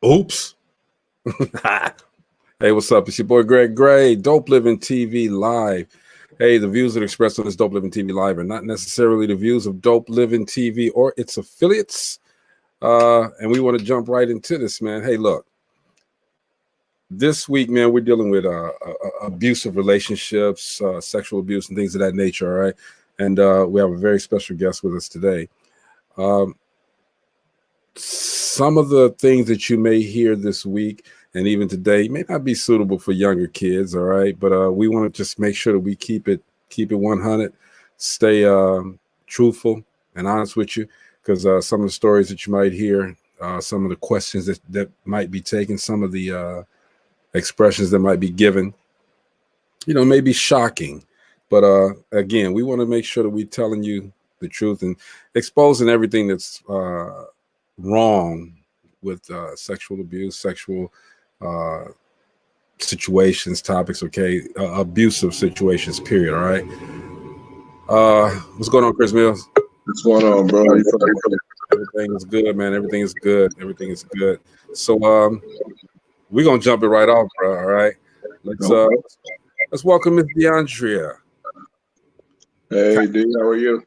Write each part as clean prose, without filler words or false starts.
Oops. Hey, what's up? It's your boy Greg Gray, Dope Living TV Live. Hey, the views that are expressed on this Dope Living TV Live are not necessarily the views of Dope Living TV or its affiliates. And we want to jump right into this, man. Hey, look. This week, man, we're dealing with abusive relationships, sexual abuse, and things of that nature, all right? And we have a very special guest with us today. Some of the things that you may hear this week and even today may not be suitable for younger kids, all right? But we want to just make sure that we keep it 100, stay truthful and honest with you, because some of the stories that you might hear, some of the questions that might be taken, some of the expressions that might be given, may be shocking. But again, we want to make sure that we're telling you the truth and exposing everything that's wrong with sexual abuse, sexual situations, topics, okay, abusive situations, period, all right? What's going on, Chris Mills? What's going on, bro? Everything is good, man. Everything is good. Everything is good. So we're going to jump it right off, bro, all right? Let's welcome Miss Deondriea. Hey, D, how are you?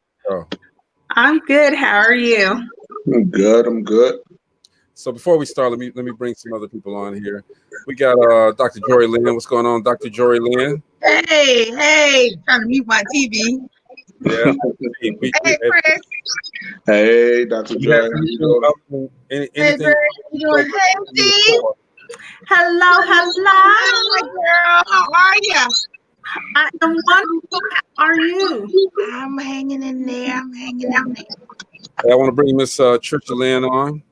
I'm good. How are you? I'm good. So before we start, let me bring some other people on here. We got Dr. Jory Lynn. What's going on, Dr. Jory Lynn? Hey, trying to mute my TV. Yeah. Hey, Chris. Hey, Dr. Jory. Anything? Hey, you doing? Hey, Steve. Hello, my girl. How are you? I am wonderful. How are you? I'm hanging in there. Hey, I want to bring Miss Trisha Lynn on.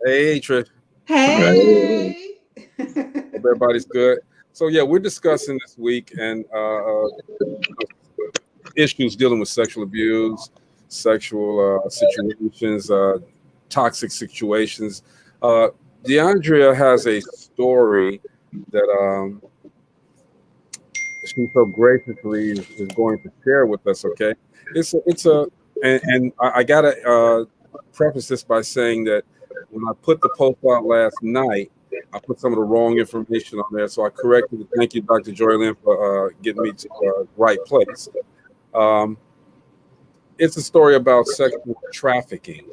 Hey, Trish. Hey. Hope everybody's good. So yeah, we're discussing this week and issues dealing with sexual abuse, sexual situations, toxic situations. Deondriea has a story that she so graciously is going to share with us. Okay, and I gotta preface this by saying that when I put the post out last night, I put some of the wrong information on there, so I corrected it. Thank you, Dr. Jory Lynn, for getting me to the right place. It's a story about sexual trafficking.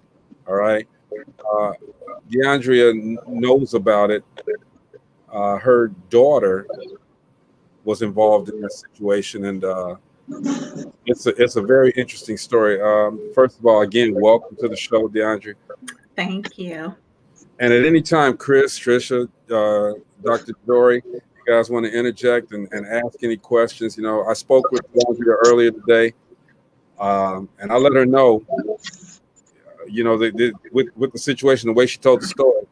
All right, Deondriea knows about it. Her daughter was involved in that situation, and it's a very interesting story. First of all, again, welcome to the show, Deondriea. Thank you. And at any time, Chris, Trisha, Dr. Jory, you guys want to interject and ask any questions, I spoke with Deondriea earlier today, and I let her know, with the situation, the way she told the story,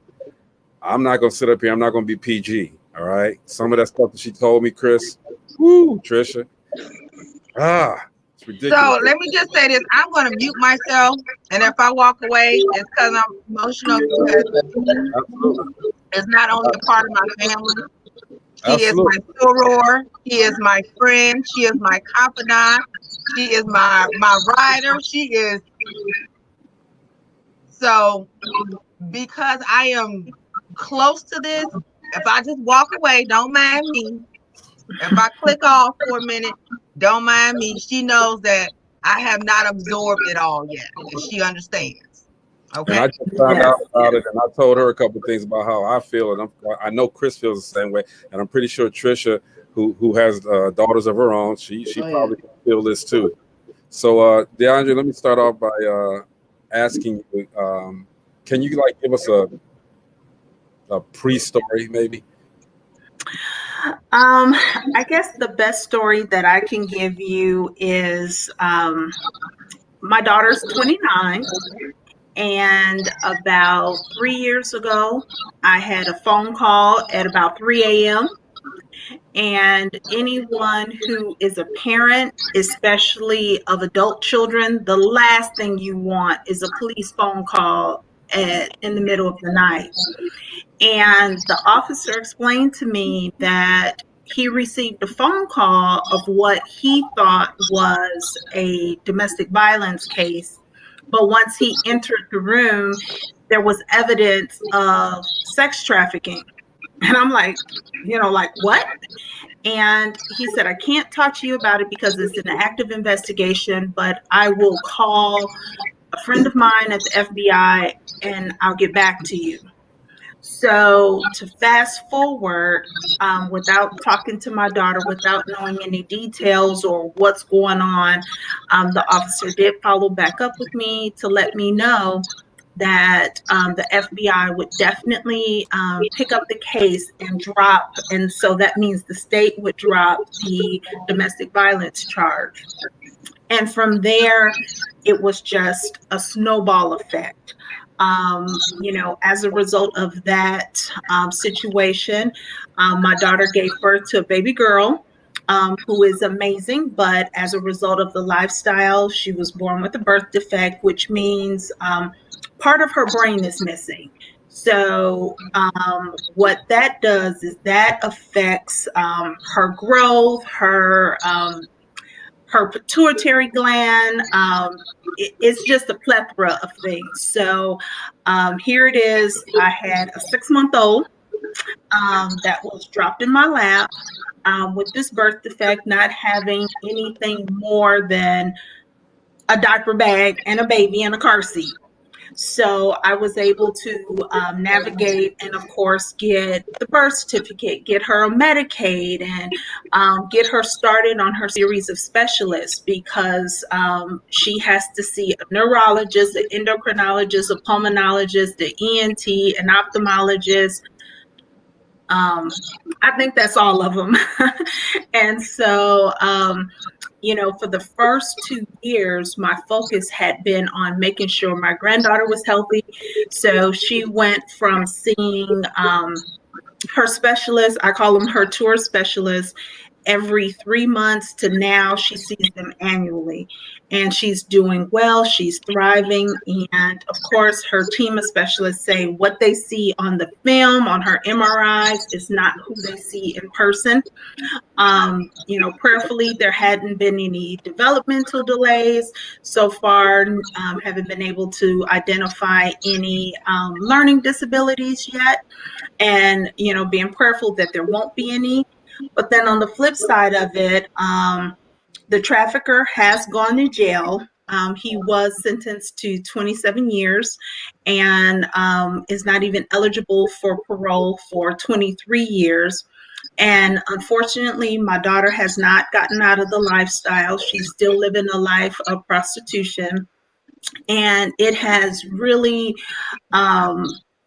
I'm not going to sit up here. I'm not going to be PG. All right. Some of that stuff that she told me, Chris, Trisha. It's ridiculous. So let me just say this. I'm going to mute myself. And if I walk away, it's because I'm emotional. Because it's not only a part of my family. She is my soror. She is my friend. She is my confidant. She is my rider. She is. So because I am close to this, if I just walk away, don't mind me. If I click off for a minute, don't mind me. She knows that I have not absorbed it all yet, and she understands. Okay. And I just found out about it, and I told her a couple of things about how I feel, and I know Chris feels the same way, and I'm pretty sure Trisha, who has daughters of her own, she probably feel this too. So, Deondriea, let me start off by asking you, can you give us a pre-story, maybe? I guess the best story that I can give you is my daughter's 29, and about 3 years ago, I had a phone call at about 3 a.m. And anyone who is a parent, especially of adult children, the last thing you want is a police phone call in the middle of the night. And the officer explained to me that he received a phone call of what he thought was a domestic violence case. But once he entered the room, there was evidence of sex trafficking. And I'm like, like what? And he said, I can't talk to you about it because it's an active investigation, but I will call a friend of mine at the FBI and I'll get back to you. So to fast forward, without talking to my daughter, without knowing any details or what's going on, the officer did follow back up with me to let me know that the FBI would definitely pick up the case and drop, and so that means the state would drop the domestic violence charge. And from there, it was just a snowball effect. As a result of that situation, my daughter gave birth to a baby girl who is amazing, but as a result of the lifestyle, she was born with a birth defect, which means part of her brain is missing. So what that does is that affects her growth, her pituitary gland. It's just a plethora of things. So here it is. I had a 6-month-old that was dropped in my lap with this birth defect, not having anything more than a diaper bag and a baby in a car seat. So I was able to navigate and, of course, get the birth certificate, get her a Medicaid, and get her started on her series of specialists because she has to see a neurologist, an endocrinologist, a pulmonologist, the ENT, an ophthalmologist. I think that's all of them. And so, for the first 2 years, my focus had been on making sure my granddaughter was healthy. So she went from seeing her specialist, I call them her tour specialists, every 3 months to now she sees them annually. And she's doing well, she's thriving. And of course, her team of specialists say what they see on the film, on her MRIs, is not who they see in person. Prayerfully, there hadn't been any developmental delays so far. Haven't been able to identify any learning disabilities yet, and being prayerful that there won't be any. But then on the flip side of it, the trafficker has gone to jail. He was sentenced to 27 years and is not even eligible for parole for 23 years. And unfortunately, my daughter has not gotten out of the lifestyle. She's still living a life of prostitution. And it has really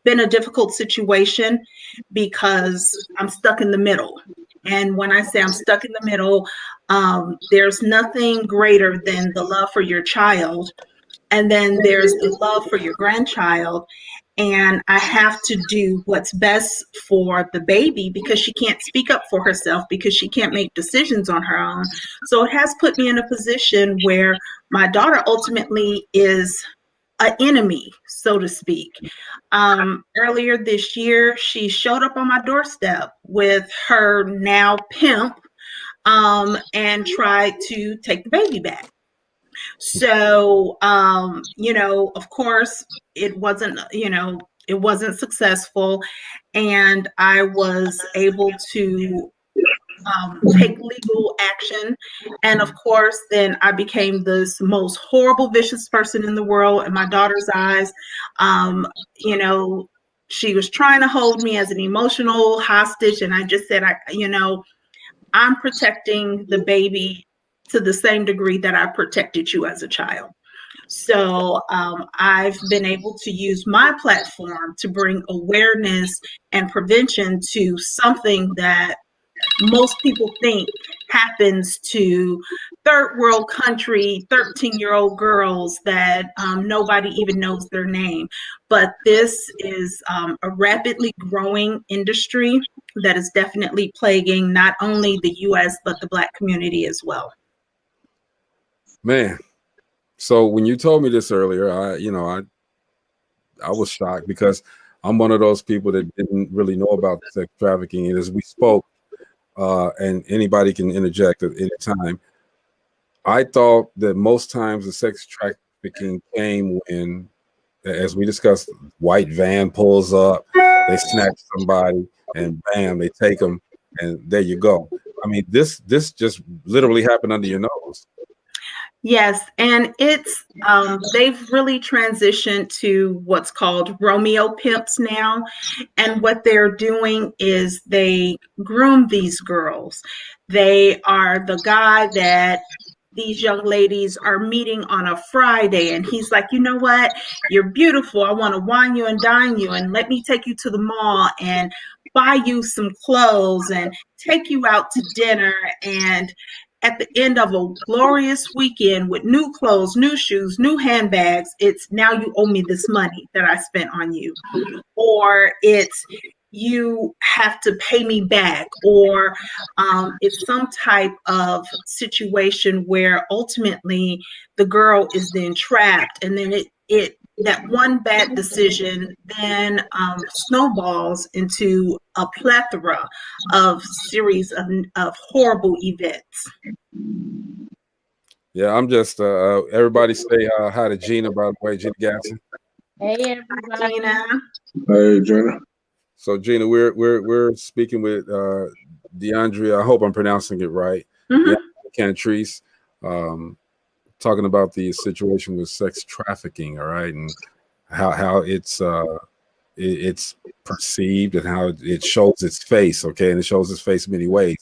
been a difficult situation because I'm stuck in the middle. And when I say I'm stuck in the middle, there's nothing greater than the love for your child. And then there's the love for your grandchild. And I have to do what's best for the baby because she can't speak up for herself because she can't make decisions on her own. So it has put me in a position where my daughter ultimately is an enemy, so to speak. Earlier this year, she showed up on my doorstep with her now pimp and tried to take the baby back. So, of course, it wasn't successful. And I was able to take legal action. And of course, then I became this most horrible, vicious person in the world in my daughter's eyes. She was trying to hold me as an emotional hostage. And I just said, I'm protecting the baby to the same degree that I protected you as a child. So I've been able to use my platform to bring awareness and prevention to something that most people think happens to third world country 13-year-old girls that nobody even knows their name. But this is a rapidly growing industry that is definitely plaguing not only the U.S., but the Black community as well. Man, so when you told me this earlier, I was shocked because I'm one of those people that didn't really know about sex trafficking. And as we spoke, and anybody can interject at any time, I thought that most times the sex trafficking came when as we discussed, white van pulls up, they snatch somebody, and bam, they take them, and there you go. I mean, this just literally happened under your nose. Yes, and it's they've really transitioned to what's called Romeo pimps now, and what they're doing is they groom these girls. They are the guy that these young ladies are meeting on a Friday, and he's like, you know what, you're beautiful. I want to wine you and dine you, and let me take you to the mall and buy you some clothes and take you out to dinner. And at the end of a glorious weekend with new clothes, new shoes, new handbags, it's now you owe me this money that I spent on you. Or it's you have to pay me back, or it's some type of situation where ultimately the girl is then trapped, and then it that one bad decision then snowballs into a plethora of series of horrible events. Yeah, I'm just everybody say hi to Gina, by the way, Gina Gatson. Hey, everybody. Gina. Hey, Gina. So Gina, we're speaking with Deondriea. I hope I'm pronouncing it right. Mhm. Cantrice, talking about the situation with sex trafficking, all right, and how it's perceived and how it shows its face, okay, and it shows its face many ways.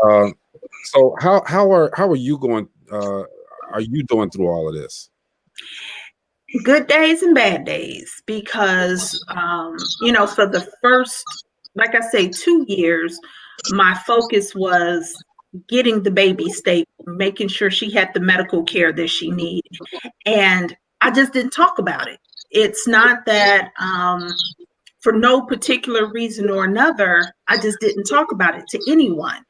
So how are you going? Are you doing through all of this? Good days and bad days, because for the first, like I say, 2 years, my focus was getting the baby stable, making sure she had the medical care that she needed, and I just didn't talk about it. It's not that for no particular reason or another, I just didn't talk about it to anyone.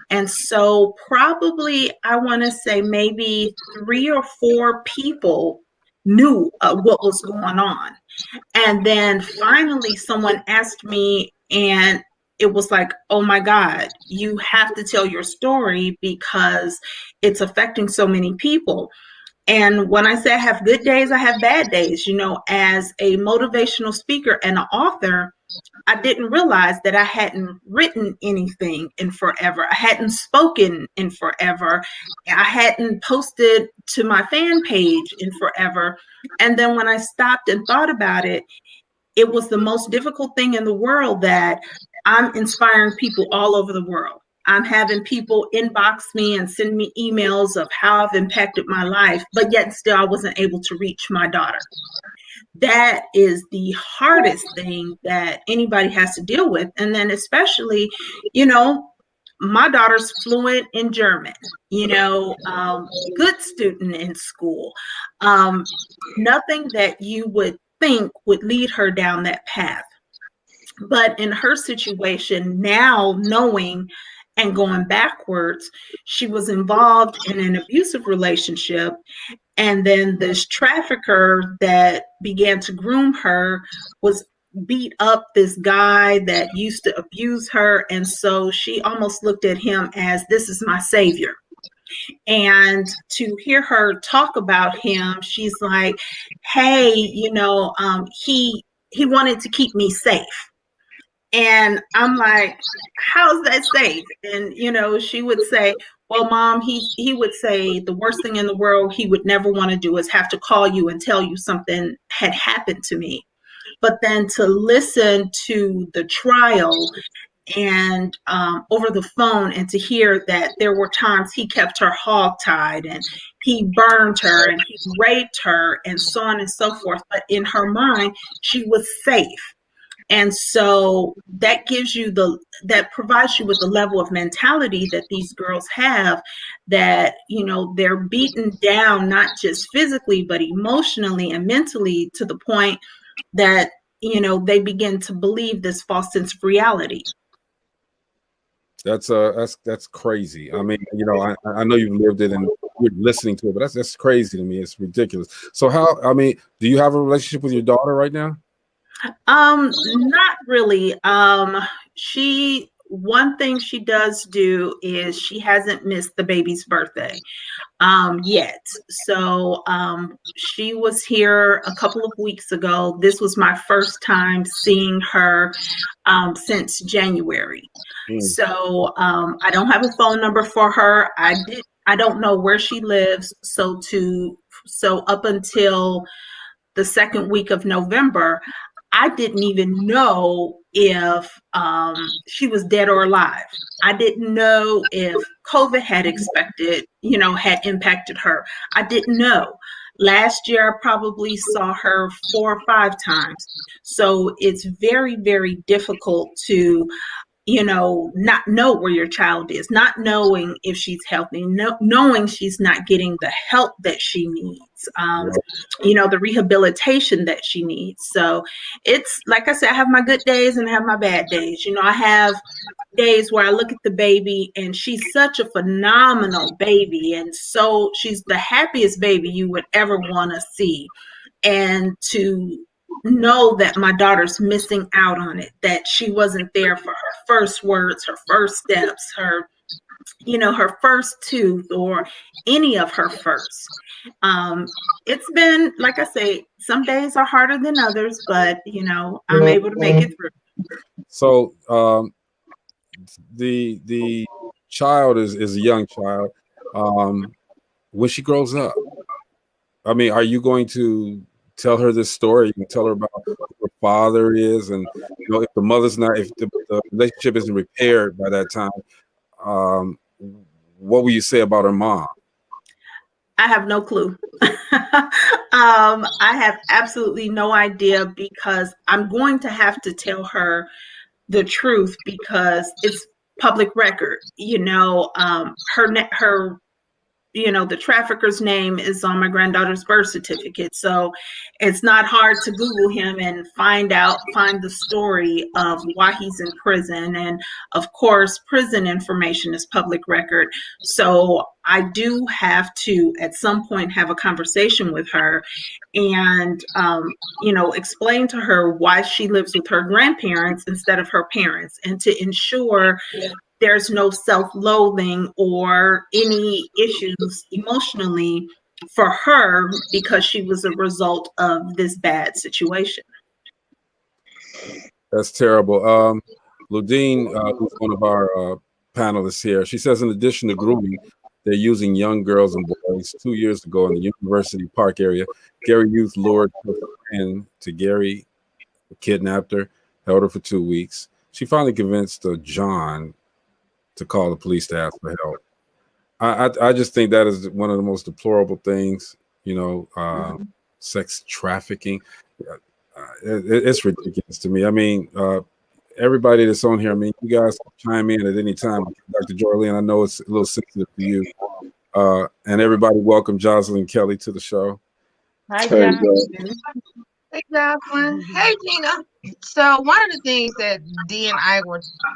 And so probably I want to say maybe 3 or 4 people knew what was going on. And then finally someone asked me, and it was like, oh my God, you have to tell your story because it's affecting so many people. And when I say I have good days, I have bad days. As a motivational speaker and an author, I didn't realize that I hadn't written anything in forever. I hadn't spoken in forever. I hadn't posted to my fan page in forever. And then when I stopped and thought about it, it was the most difficult thing in the world that I'm inspiring people all over the world. I'm having people inbox me and send me emails of how I've impacted my life, but yet still I wasn't able to reach my daughter. That is the hardest thing that anybody has to deal with. And then especially, my daughter's fluent in German, good student in school. Nothing that you would think would lead her down that path. But in her situation, now knowing and going backwards, she was involved in an abusive relationship. And then this trafficker that began to groom her was beat up this guy that used to abuse her. And so she almost looked at him as, this is my savior. And to hear her talk about him, she's like, hey, he wanted to keep me safe. And I'm like, how's that safe? And, she would say, well, Mom, he would say the worst thing in the world he would never want to do is have to call you and tell you something had happened to me. But then to listen to the trial and over the phone, and to hear that there were times he kept her hogtied and he burned her and he raped her and so on and so forth. But in her mind, she was safe. And so that gives you that provides you with the level of mentality that these girls have, that, they're beaten down, not just physically, but emotionally and mentally, to the point that, they begin to believe this false sense of reality. That's crazy. I mean, I know you've lived it and you're listening to it, but that's crazy to me. It's ridiculous. So do you have a relationship with your daughter right now? Not really. She one thing she does do is she hasn't missed the baby's birthday yet. So she was here a couple of weeks ago. This was my first time seeing her since January. So I don't have a phone number for her. I don't know where she lives. So up until the second week of November, I didn't even know if she was dead or alive. I didn't know if COVID had impacted her. I didn't know. Last year, I probably saw her 4 or 5 times. So it's very, very difficult to not know where your child is, not knowing if she's healthy, knowing she's not getting the help that she needs, the rehabilitation that she needs. So it's like I said, I have my good days and I have my bad days. I have days where I look at the baby and she's such a phenomenal baby. And so she's the happiest baby you would ever want to see. And to know that my daughter's missing out on it, that she wasn't there for her first words, her first steps, her first tooth, or any of her first. It's been, like I say, some days are harder than others, but I'm able to make it through. So the child is a young child. When she grows up, I mean, are you going to tell her this story? You can tell her about who her father is, and if the mother's not, if the relationship isn't repaired by that time, what will you say about her mom? I have no clue. I have absolutely no idea, because I'm going to have to tell her the truth, because it's public record. Her the trafficker's name is on my granddaughter's birth certificate. So it's not hard to Google him and find the story of why he's in prison. And of course, prison information is public record. So I do have to, at some point, have a conversation with her and, explain to her why she lives with her grandparents instead of her parents, and to ensure there's no self-loathing or any issues emotionally for her because she was a result of this bad situation. That's terrible. Ludine, who's one of our panelists here, she says, in addition to grooming, they're using young girls and boys. 2 years ago in the University Park area, Gary youth lured her friend to Gary, kidnapped her, held her for 2 weeks. She finally convinced John to call the police to ask for help. I just think that is one of the most deplorable things, sex trafficking. It's ridiculous to me. I mean, everybody that's on here, I mean, you guys can chime in at any time. Dr. Jorlene, I know it's a little sensitive for you. And everybody, welcome Jocelyn Kelly to the show. Hi, Jocelyn. Hey, Jocelyn. Hey, Gina. So one of the things that Dee and I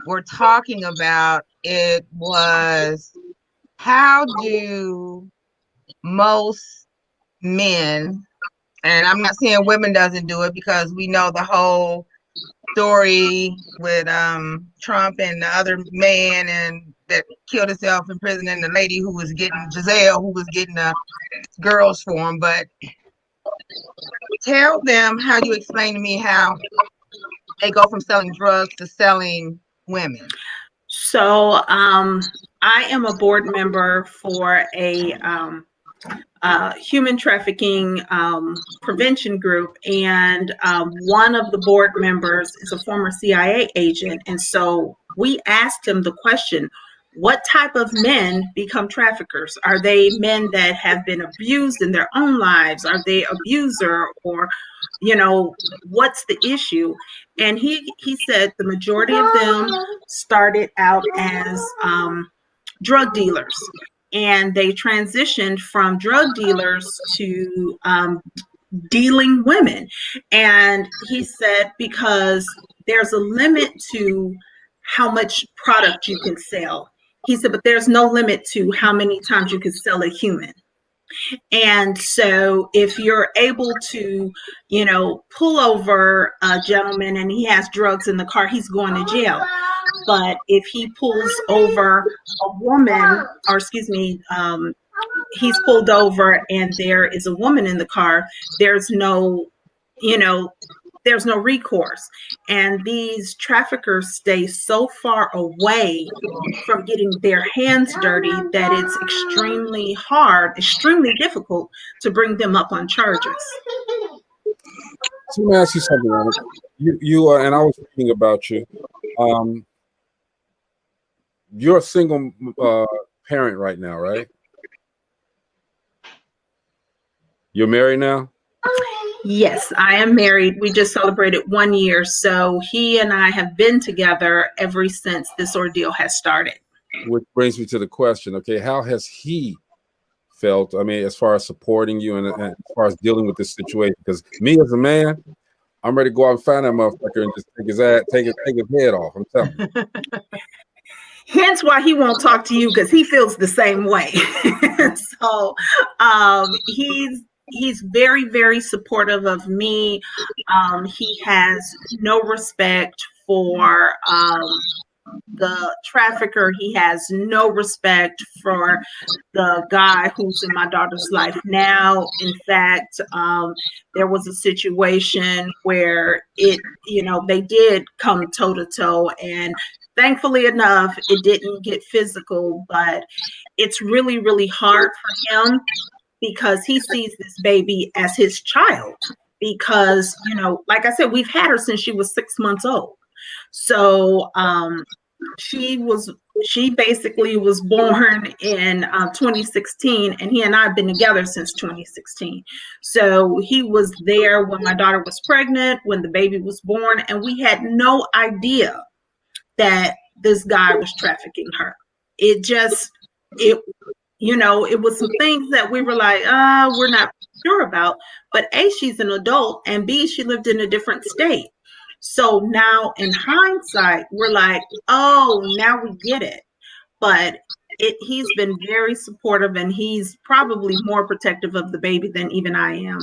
were talking about, it was, how do most men, and I'm not saying women doesn't do it, because we know the whole story with Trump and the other man and that killed himself in prison, and the lady who was getting Giselle, who was getting the girls for him. But tell them how you explain to me how they go from selling drugs to selling women. So I am a board member for a human trafficking prevention group, and one of the board members is a former CIA agent. And so we asked him the question, what type of men become traffickers? Are they men that have been abused in their own lives? Are they abuser? Or, what's the issue? And he said the majority of them started out as drug dealers, and they transitioned from drug dealers to dealing women. And he said, because there's a limit to how much product you can sell. He said, but there's no limit to how many times you can sell a human. And so if you're able to, pull over a gentleman and he has drugs in the car, he's going to jail. But if he pulls over a woman, or excuse me, he's pulled over and there is a woman in the car, there's no, there's no recourse. And these traffickers stay so far away from getting their hands dirty that it's extremely hard, extremely difficult to bring them up on charges. So let me ask you something, Anna. You and I was thinking about you. You're a single parent right now, right? You're married now? Yes, I am married. We just celebrated 1 year. So he and I have been together ever since this ordeal has started. Which brings me to the question, okay, how has he felt? I mean, as far as supporting you and as far as dealing with this situation? Because me as a man, I'm ready to go out and find that motherfucker and just take his ass, take his head off. I'm telling you. Hence why he won't talk to you, because he feels the same way. So he's very, very supportive of me. He has no respect for the trafficker. He has no respect for the guy who's in my daughter's life now. In fact, there was a situation where they did come toe to toe, and thankfully enough, it didn't get physical, but it's really, really hard for him because he sees this baby as his child. Because, like I said, we've had her since she was 6 months old. So she basically was born in 2016, and he and I have been together since 2016. So he was there when my daughter was pregnant, when the baby was born, and we had no idea that this guy was trafficking her. It was some things that we were like, we're not sure about. But A, she's an adult, and B, she lived in a different state. So now in hindsight, we're like, oh, now we get it. But he's been very supportive, and he's probably more protective of the baby than even I am.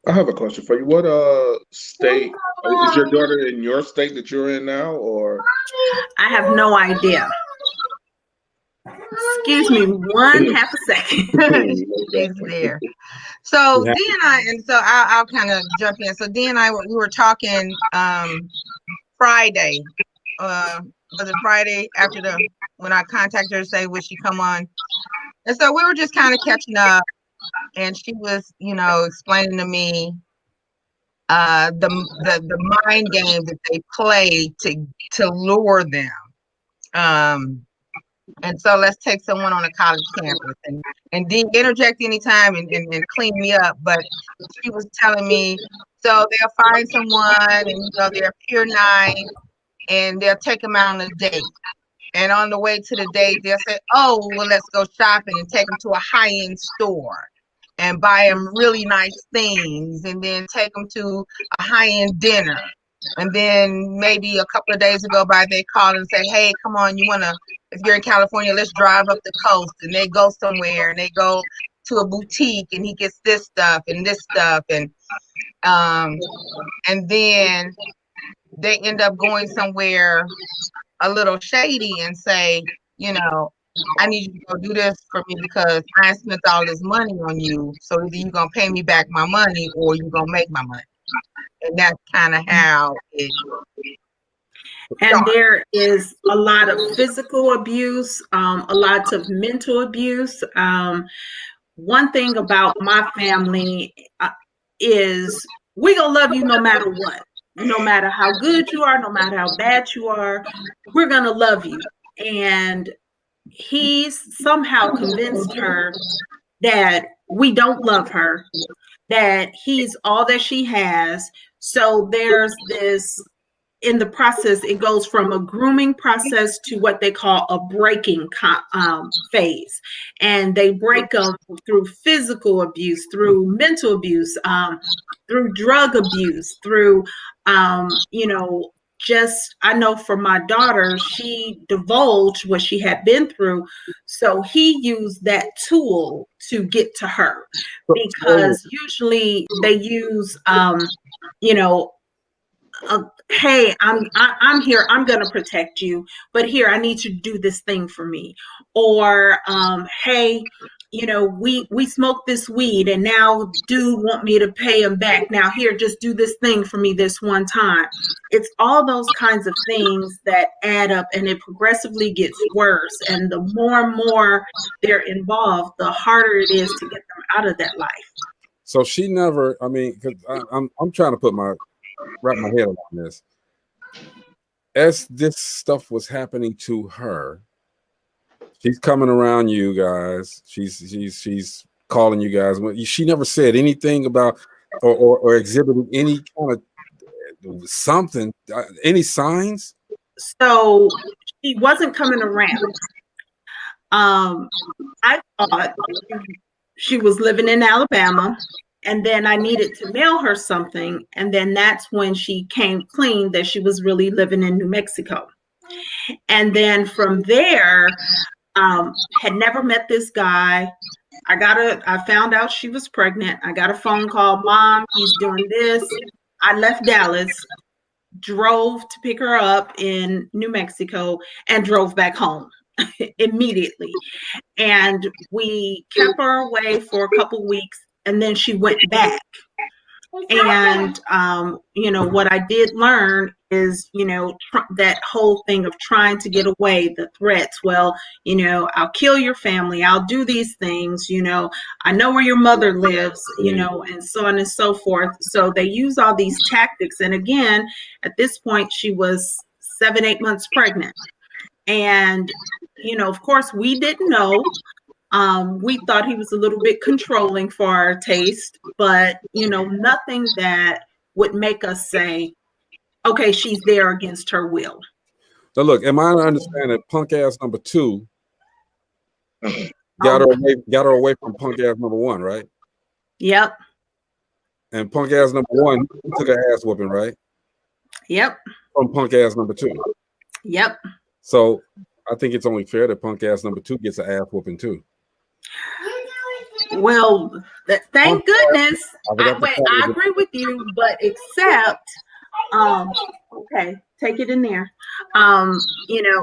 I have a question for you. What state is your daughter in? Your state that you're in now, or? I have no idea. Excuse me, one half a second. She's there. So Yeah. D and I, and so I'll kind of jump in. So D and I, we were talking Friday. Was it Friday after when I contacted her to say would she come on? And so we were just kind of catching up, and she was, explaining to me the mind game that they play to lure them. And so let's take someone on a college campus and interject anytime and clean me up. But she was telling me, so they'll find someone and they're pure nice and they'll take them out on a date. And on the way to the date, they'll say, oh, well, let's go shopping and take them to a high-end store and buy them really nice things and then take them to a high-end dinner. And then maybe a couple of days ago by, they call and say, hey, come on, if you're in California, let's drive up the coast. And they go somewhere and they go to a boutique and he gets this stuff and this stuff. And then they end up going somewhere a little shady and say, I need you to go do this for me because I spent all this money on you. So either you're going to pay me back my money or you're going to make my money. And that's kind of how it And there is a lot of physical abuse, a lot of mental abuse. One thing about my family is we gonna love you no matter what. No matter how good you are, no matter how bad you are, we're gonna love you. And he's somehow convinced her that we don't love her, that he's all that she has. So there's this, in the process, it goes from a grooming process to what they call a breaking phase. And they break them through physical abuse, through mental abuse, through drug abuse, through, I know for my daughter, she divulged what she had been through. So he used that tool to get to her, because usually they use, hey, I'm here. I'm going to protect you, but here I need you to do this thing for me. Or hey, we smoked this weed, and now dude want me to pay him back. Now here, just do this thing for me this one time. It's all those kinds of things that add up, and it progressively gets worse. And the more and more they're involved, the harder it is to get them out of that life. So she never. I mean, because I'm trying to wrap my head around this. As this stuff was happening to her, she's coming around you guys. She's calling you guys. She never said anything about or exhibited any kind of something, any signs. So she wasn't coming around. I thought she was living in Alabama, and then I needed to mail her something, and then that's when she came clean that she was really living in New Mexico. And then from there, had never met this guy. I found out she was pregnant. I got a phone call, Mom, he's doing this. I left Dallas, drove to pick her up in New Mexico, and drove back home immediately. And we kept her away for a couple weeks, and then she went back. And what I did learn is that whole thing of trying to get away, the threats. Well, I'll kill your family, I'll do these things, I know where your mother lives, and so on and so forth. So they use all these tactics. And again, at this point, she was 7-8 months pregnant. And of course, we didn't know. We thought he was a little bit controlling for our taste, but nothing that would make us say, okay, she's there against her will. So look, am I to understand that punk ass number 2 got her away from punk ass number 1, right? Yep. And punk ass number 1 took her ass whooping, right? Yep. From punk ass number 2. Yep. So I think it's only fair that punk ass number 2 gets an ass whooping too. Well, thank goodness. I agree with you, but except, okay, take it in there.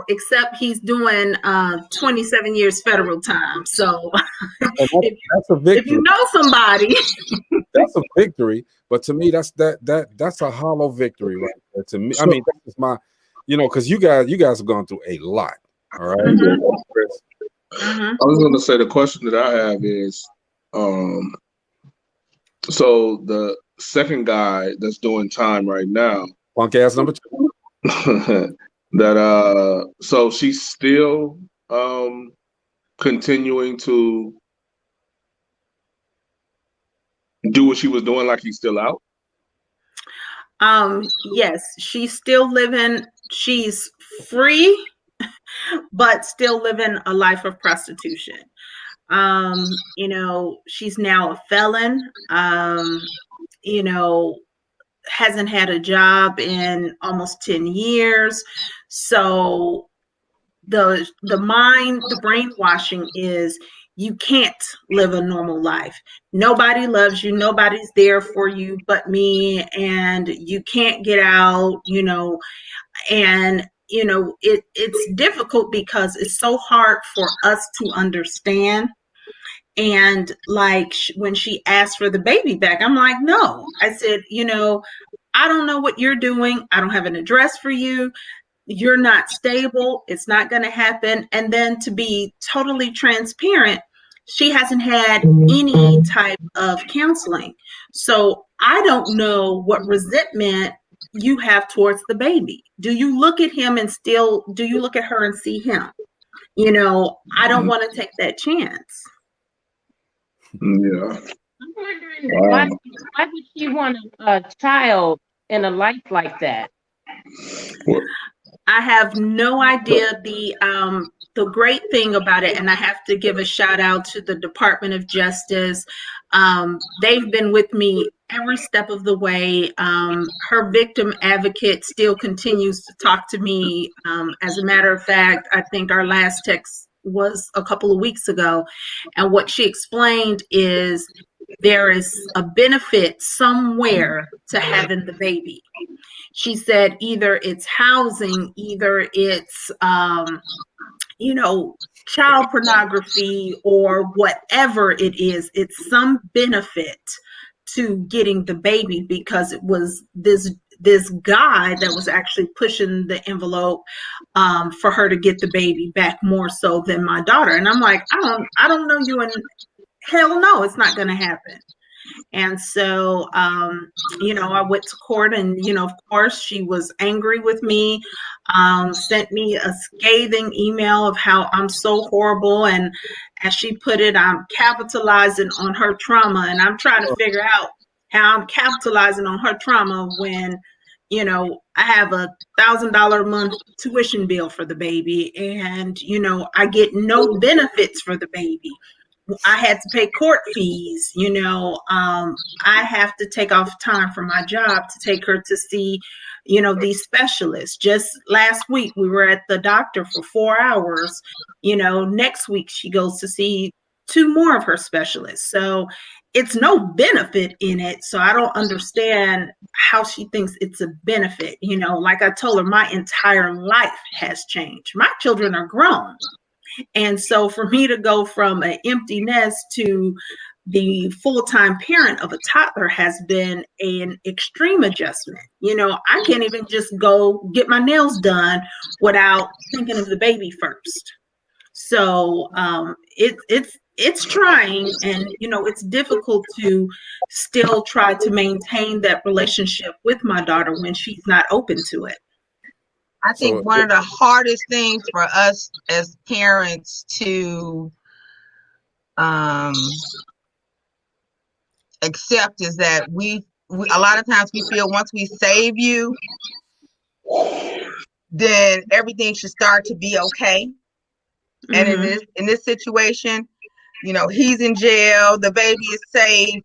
Except he's doing 27 years federal time. So that's a victory. If you know somebody, that's a victory. But to me, that's a hollow victory, right there. To me, I mean, that's my, because you guys have gone through a lot. All right. I was going to say the question that I have is, so the second guy that's doing time right now, punk ass number 2, so she's still continuing to do what she was doing, like he's still out. Yes, she's still living. She's free, but still living a life of prostitution. She's now a felon, hasn't had a job in almost 10 years. So the brainwashing is you can't live a normal life. Nobody loves you. Nobody's there for you but me. And you can't get out, and it's difficult because it's so hard for us to understand. And like when she asked for the baby back, I'm like, no. I said, I don't know what you're doing. I don't have an address for you. You're not stable. It's not going to happen. And then to be totally transparent, she hasn't had any type of counseling. So I don't know what resentment you have towards the baby. Do you look at him and do you look at her and see him? I don't want to take that chance. Yeah. I'm wondering why would she want a child in a life like that? What? I have no idea. The great thing about it, and I have to give a shout out to the Department of Justice. They've been with me every step of the way. Her victim advocate still continues to talk to me. As a matter of fact, I think our last text was a couple of weeks ago. And what she explained is there is a benefit somewhere to having the baby. She said either it's housing, either it's, child pornography, or whatever it is. It's some benefit to getting the baby, because it was this guy that was actually pushing the envelope for her to get the baby back, more so than my daughter. And I'm like, I don't know you, and hell no, it's not going to happen. And so, I went to court, and, of course, she was angry with me, sent me a scathing email of how I'm so horrible. And as she put it, I'm capitalizing on her trauma. And I'm trying to figure out how I'm capitalizing on her trauma when, I have $1,000 a month tuition bill for the baby, and, I get no benefits for the baby. I had to pay court fees, I have to take off time from my job to take her to see, these specialists. Just last week, we were at the doctor for 4 hours. Next week she goes to see 2 more of her specialists. So it's no benefit in it. So I don't understand how she thinks it's a benefit. Like I told her, my entire life has changed. My children are grown. And so for me to go from an empty nest to the full-time parent of a toddler has been an extreme adjustment. I can't even just go get my nails done without thinking of the baby first. So it's trying, and it's difficult to still try to maintain that relationship with my daughter when she's not open to it. I think one of the hardest things for us as parents to accept is that we a lot of times we feel once we save you, then everything should start to be okay. Mm-hmm. And in this situation, he's in jail, the baby is safe.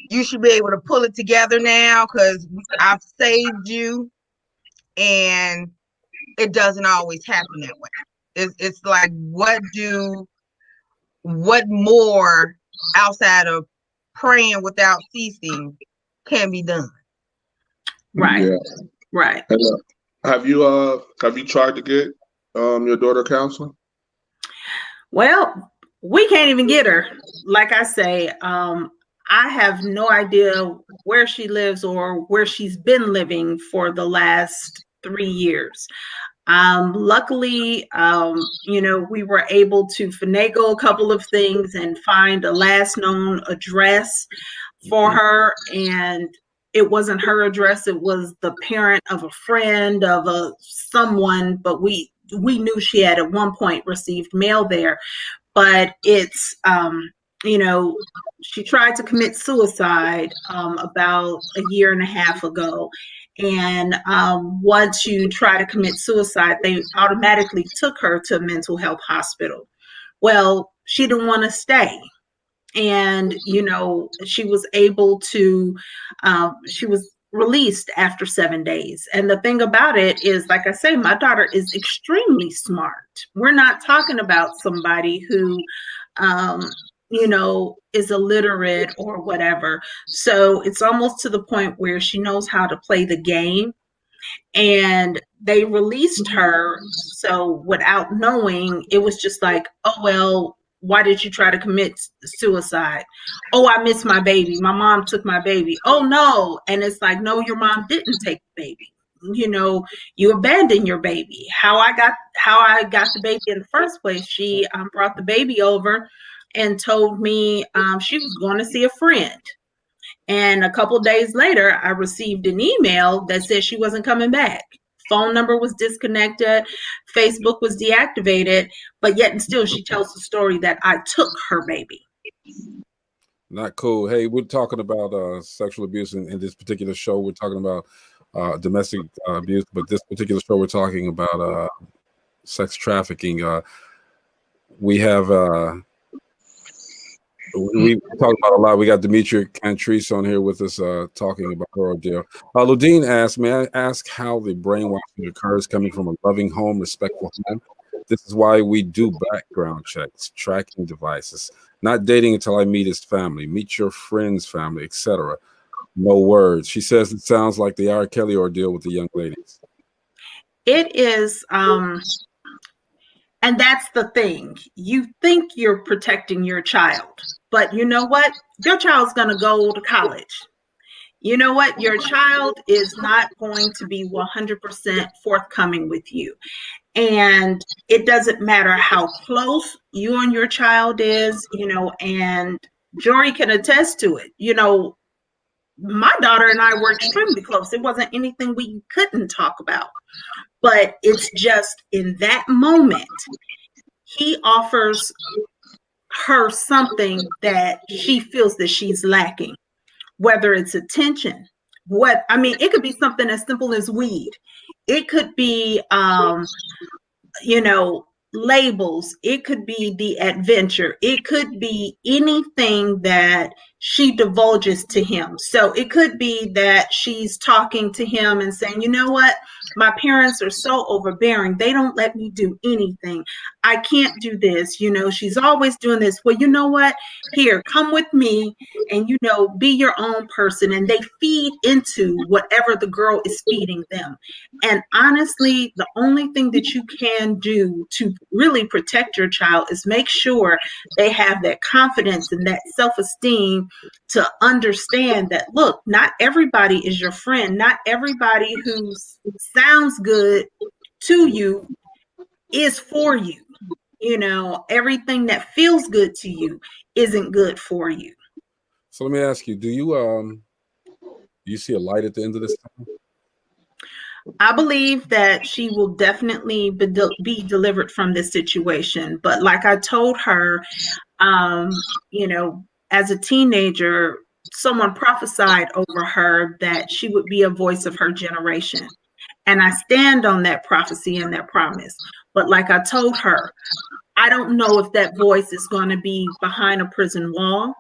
You should be able to pull it together now because I've saved you. And it doesn't always happen that way. It's like, what more outside of praying without ceasing can be done? Right. Yeah. Right. And, have you tried to get your daughter counseling? Well, we can't even get her. Like I say, I have no idea where she lives or where she's been living for the last 3 years. Luckily, we were able to finagle a couple of things and find a last known address for her. And it wasn't her address. It was the parent of a friend of someone, but we knew she had at one point received mail there. But it's, she tried to commit suicide about a year and a half ago. And once you try to commit suicide, they automatically took her to a mental health hospital. Well, she didn't want to stay. And, she was able to, she was released after 7 days. And the thing about it is, like I say, my daughter is extremely smart. We're not talking about somebody who, is illiterate or whatever. So it's almost to the point where she knows how to play the game. And they released her. So without knowing, it was just like, oh, well, why did you try to commit suicide? Oh, I miss my baby. My mom took my baby. Oh, no. And it's like, no, your mom didn't take the baby. You abandoned your baby. How I got the baby in the first place, she brought the baby over and told me she was going to see a friend. And a couple of days later, I received an email that said she wasn't coming back. Phone number was disconnected. Facebook was deactivated. But yet and still, she tells the story that I took her baby. Not cool. Hey, we're talking about sexual abuse in this particular show. We're talking about domestic abuse. But this particular show, we're talking about sex trafficking. We have... we talk about a lot. We got Demetria Cantrice on here with us talking about her ordeal. Ludine asked, may I ask how the brainwashing occurs coming from a loving home, respectful home? This is why we do background checks, tracking devices, not dating until I meet his family, meet your friend's family, etc. No words. She says it sounds like the R. Kelly ordeal with the young ladies. It is, and that's the thing. You think you're protecting your child, but you know what? Your child's going to go to college. You know what? Your child is not going to be 100% forthcoming with you. And it doesn't matter how close you and your child is, and Jory can attest to it. My daughter and I were extremely close. It wasn't anything we couldn't talk about. But it's just in that moment, he offers her something that she feels that she's lacking, whether it's attention. It could be something as simple as weed. It could be, labels. It could be the adventure. It could be anything that she divulges to him. So it could be that she's talking to him and saying, you know what? My parents are so overbearing. They don't let me do anything. I can't do this. She's always doing this. Well, you know what? Here, come with me and, be your own person. And they feed into whatever the girl is feeding them. And honestly, the only thing that you can do to really protect your child is make sure they have that confidence and that self-esteem to understand that, look, not everybody is your friend. Not everybody who sounds good to you is for you. Everything that feels good to you isn't good for you. So let me ask you, do you see a light at the end of this tunnel? I believe that she will definitely be delivered from this situation. But like I told her, as a teenager, someone prophesied over her that she would be a voice of her generation. And I stand on that prophecy and that promise. But like I told her, I don't know if that voice is going to be behind a prison wall.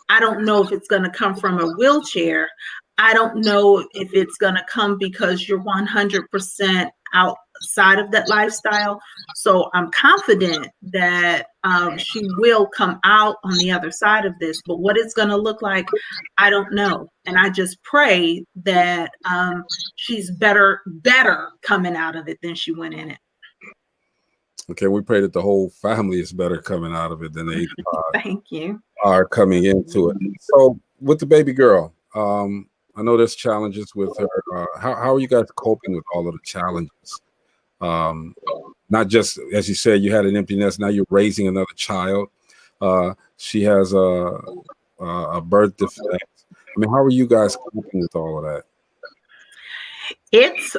I don't know if it's going to come from a wheelchair. I don't know if it's going to come because you're 100% outside of that lifestyle. So I'm confident that she will come out on the other side of this. But what it's going to look like, I don't know. And I just pray that she's better coming out of it than she went in it. Okay, we pray that the whole family is better coming out of it than they Thank you. are coming into it. So with the baby girl, I know there's challenges with her. How are you guys coping with all of the challenges? Not just, as you said, you had an empty nest. Now you're raising another child. She has a birth defect. How are you guys coping with all of that? It's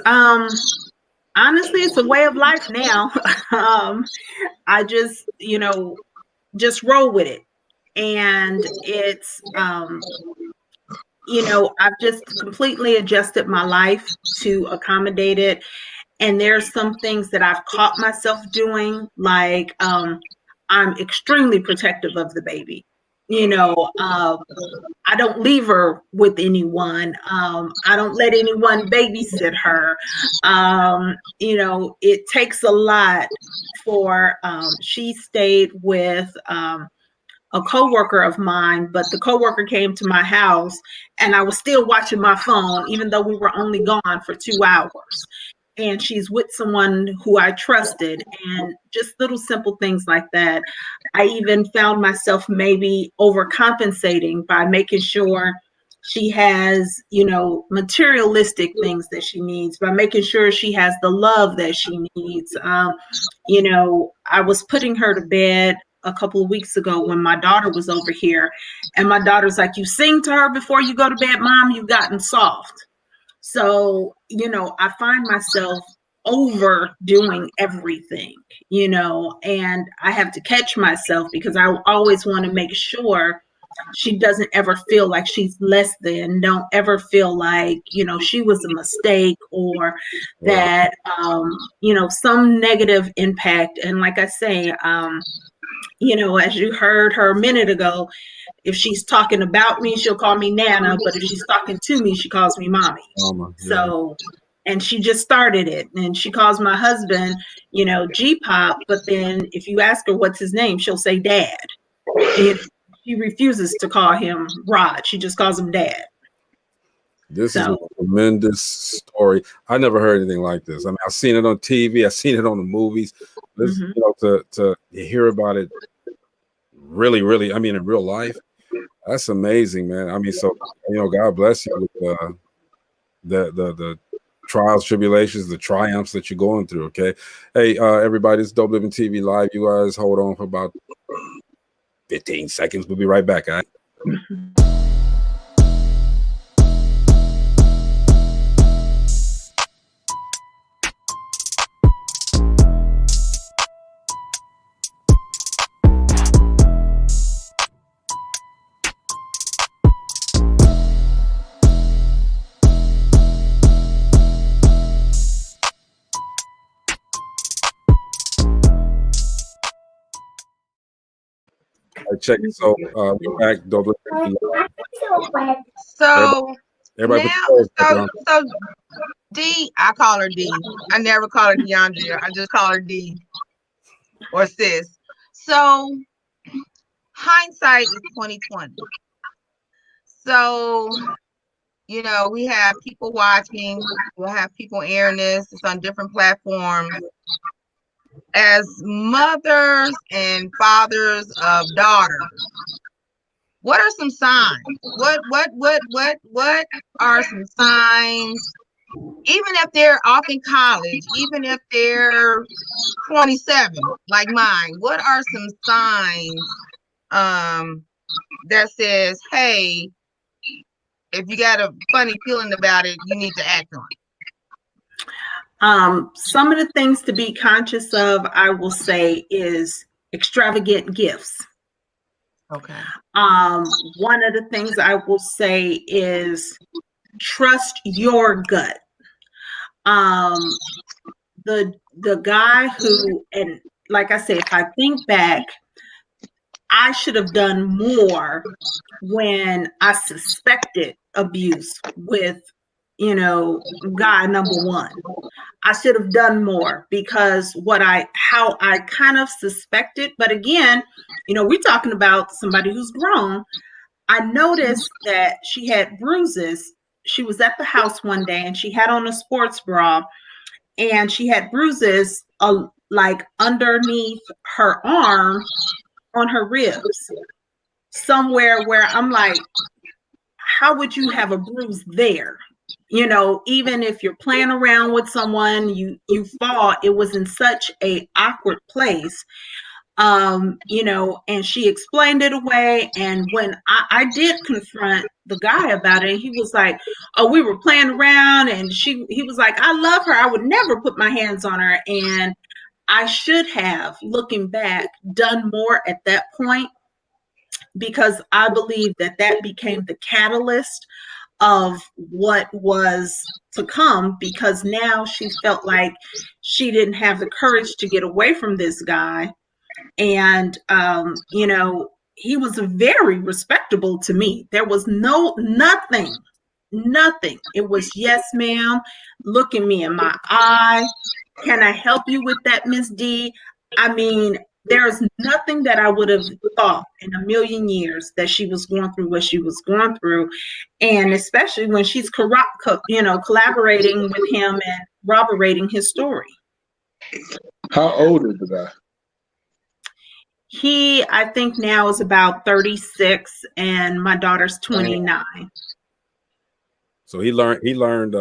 honestly, it's a way of life now. I just, just roll with it. And it's, I've just completely adjusted my life to accommodate it. And there's some things that I've caught myself doing, like I'm extremely protective of the baby. I don't leave her with anyone. I don't let anyone babysit her. It takes a lot for, she stayed with a coworker of mine, but the coworker came to my house and I was still watching my phone, even though we were only gone for 2 hours. And she's with someone who I trusted, and just little simple things like that. I even found myself maybe overcompensating by making sure she has, materialistic things that she needs, by making sure she has the love that she needs. I was putting her to bed a couple of weeks ago when my daughter was over here, and my daughter's like, you sing to her before you go to bed, Mom, you've gotten soft. So, I find myself overdoing everything, and I have to catch myself because I always want to make sure she doesn't ever feel like she's less than, don't ever feel like, she was a mistake or that, some negative impact. And like I say, as you heard her a minute ago, if she's talking about me, she'll call me Nana, but if she's talking to me, she calls me Mommy. Mama, yeah. So and she just started it. And she calls my husband, G-Pop, but then if you ask her what's his name, she'll say Dad. And she refuses to call him Rod. She just calls him Dad. This is a tremendous story. I never heard anything like this. I mean, I've seen it on TV. I've seen it on the movies. This, to hear about it really, really, I mean, in real life, that's amazing, man. I mean, so, God bless you with the trials, tribulations, the triumphs that you're going through, okay? Hey, everybody, it's Dope Living TV Live. You guys hold on for about 15 seconds. We'll be right back, all right? Check it. So we're back. So everybody now, so D, I call her D. I never call her Deondriea. I just call her D or sis. So hindsight is 2020. So we have people watching. We'll have people airing this. It's on different platforms. As mothers and fathers of daughters, what are some signs? What are some signs? Even if they're off in college, even if they're 27, like mine, what are some signs that says, hey, if you got a funny feeling about it, you need to act on it? Some of the things to be conscious of, I will say, is extravagant gifts. Okay. One of the things I will say is trust your gut. The guy who, and like I said, if I think back, I should have done more when I suspected abuse with, guy number one. I should have done more because how I kind of suspected, but again, we're talking about somebody who's grown. I noticed that she had bruises. She was at the house one day and she had on a sports bra and she had bruises like underneath her arm on her ribs, somewhere where I'm like, how would you have a bruise there? Even if you're playing around with someone, you fall, it was in such a awkward place. And she explained it away. And when I did confront the guy about it, he was like, oh, we were playing around. And he was like, I love her. I would never put my hands on her. And I should have, looking back, done more at that point, because I believe that became the catalyst of what was to come, because now she felt like she didn't have the courage to get away from this guy. And, he was very respectable to me. There was nothing. It was, yes, ma'am. Look at me in my eye. Can I help you with that, Miss D? I mean, there's nothing that I would have thought in a million years that she was going through what she was going through. And especially when she's collaborating with him and corroborating his story. How old is the guy? He, I think now is about 36 and my daughter's 29. So he learned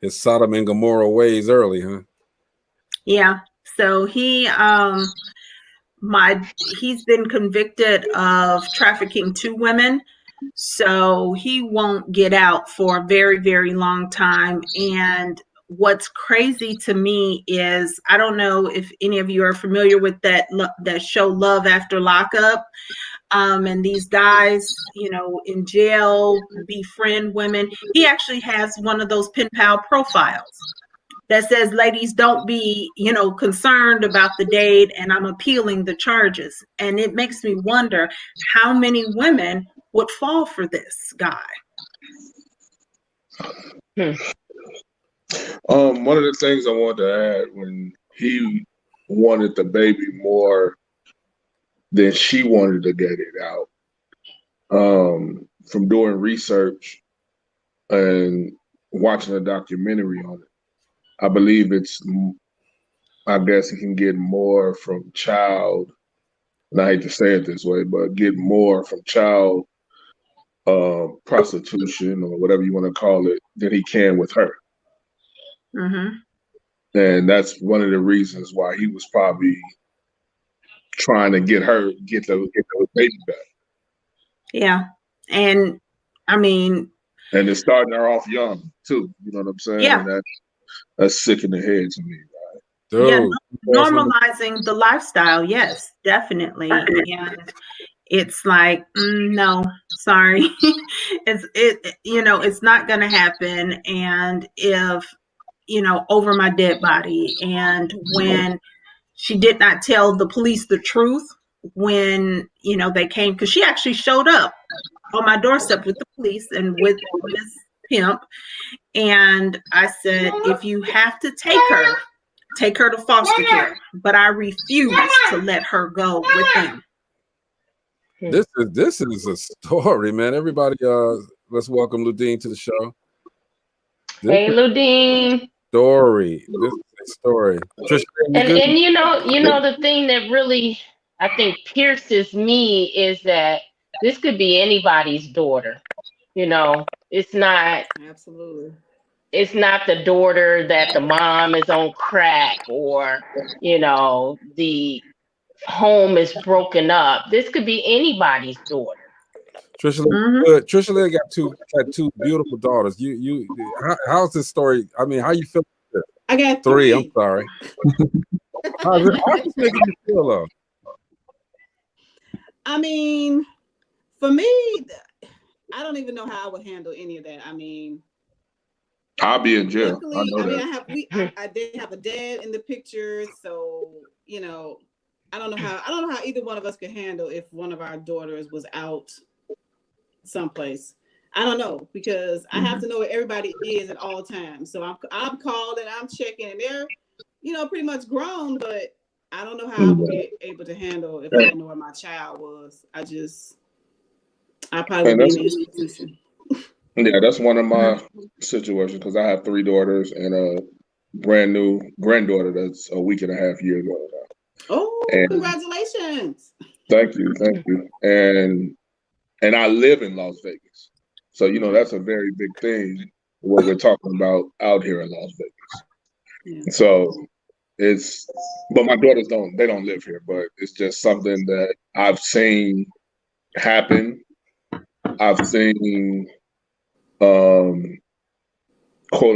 his Sodom and Gomorrah ways early, huh? Yeah. So he's been convicted of trafficking 2 women. So he won't get out for a very, very long time. And what's crazy to me is, I don't know if any of you are familiar with that show Love After Lockup. And these guys, in jail, befriend women. He actually has one of those pen pal profiles that says, ladies, don't be, concerned about the date, and I'm appealing the charges. And it makes me wonder how many women would fall for this guy. One of the things I wanted to add, when he wanted the baby more than she wanted to get it out, from doing research and watching a documentary on it, I believe I guess he can get more from child, and I hate to say it this way, but get more from child prostitution or whatever you want to call it than he can with her. Mm-hmm. And that's one of the reasons why he was probably trying to get the baby back. Yeah. And I mean, and it's starting her off young too. You know what I'm saying? Yeah. And that's sick in the head to me. Dude, yeah, normalizing the lifestyle. Yes, definitely. And it's like, no, sorry. It's not going to happen. And if, over my dead body. And when she did not tell the police the truth, when, they came, because she actually showed up on my doorstep with the police and with this pimp. And I said, if you have to take her to foster care, but I refuse to let her go with them. This is a story, man. Everybody, let's welcome Ludine to the show. Hey, Ludine. Story. This is a story. Trisha, and the thing that really I think pierces me is that this could be anybody's daughter. It's not absolutely. It's not the daughter that the mom is on crack or the home is broken up. This could be anybody's daughter. Trisha Lee got two beautiful daughters. How's this story? I mean, how you feel? I got three. I'm sorry. How's this making you feel though? I mean, for me, I don't even know how I would handle any of that. I mean, I'll be in jail. I did have a dad in the picture, so I don't know how either one of us could handle if one of our daughters was out someplace. I don't know, because I have to know where everybody is at all times. So I'm calling, I'm checking, and they're pretty much grown, but I don't know how I would be able to handle if I didn't know where my child was. I probably would be in the institution. Yeah, that's one of my situations, because I have 3 daughters and a brand new granddaughter that's a week and a half years old now. Oh, congratulations! Thank you. And I live in Las Vegas, so that's a very big thing what we're talking about out here in Las Vegas. Yeah. So but my daughters don't live here, but it's just something that I've seen happen. I've seen quote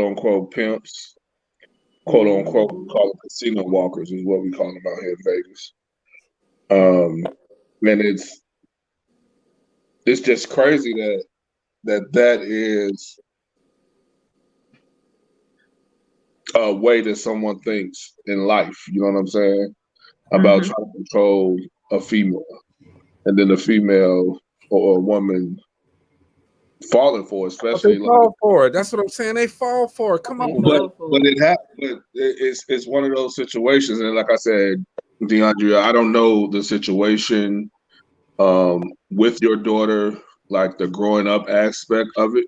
unquote pimps, quote unquote, we call them casino walkers is what we call them out here in Vegas. And it's just crazy that is a way that someone thinks in life, you know what I'm saying? About trying to control a female, and then the female or a woman falling for it, especially they fall for it. That's what I'm saying. They fall for it. Come on, but it happens. It's one of those situations, and like I said, Deondriea, I don't know the situation with your daughter, like the growing up aspect of it.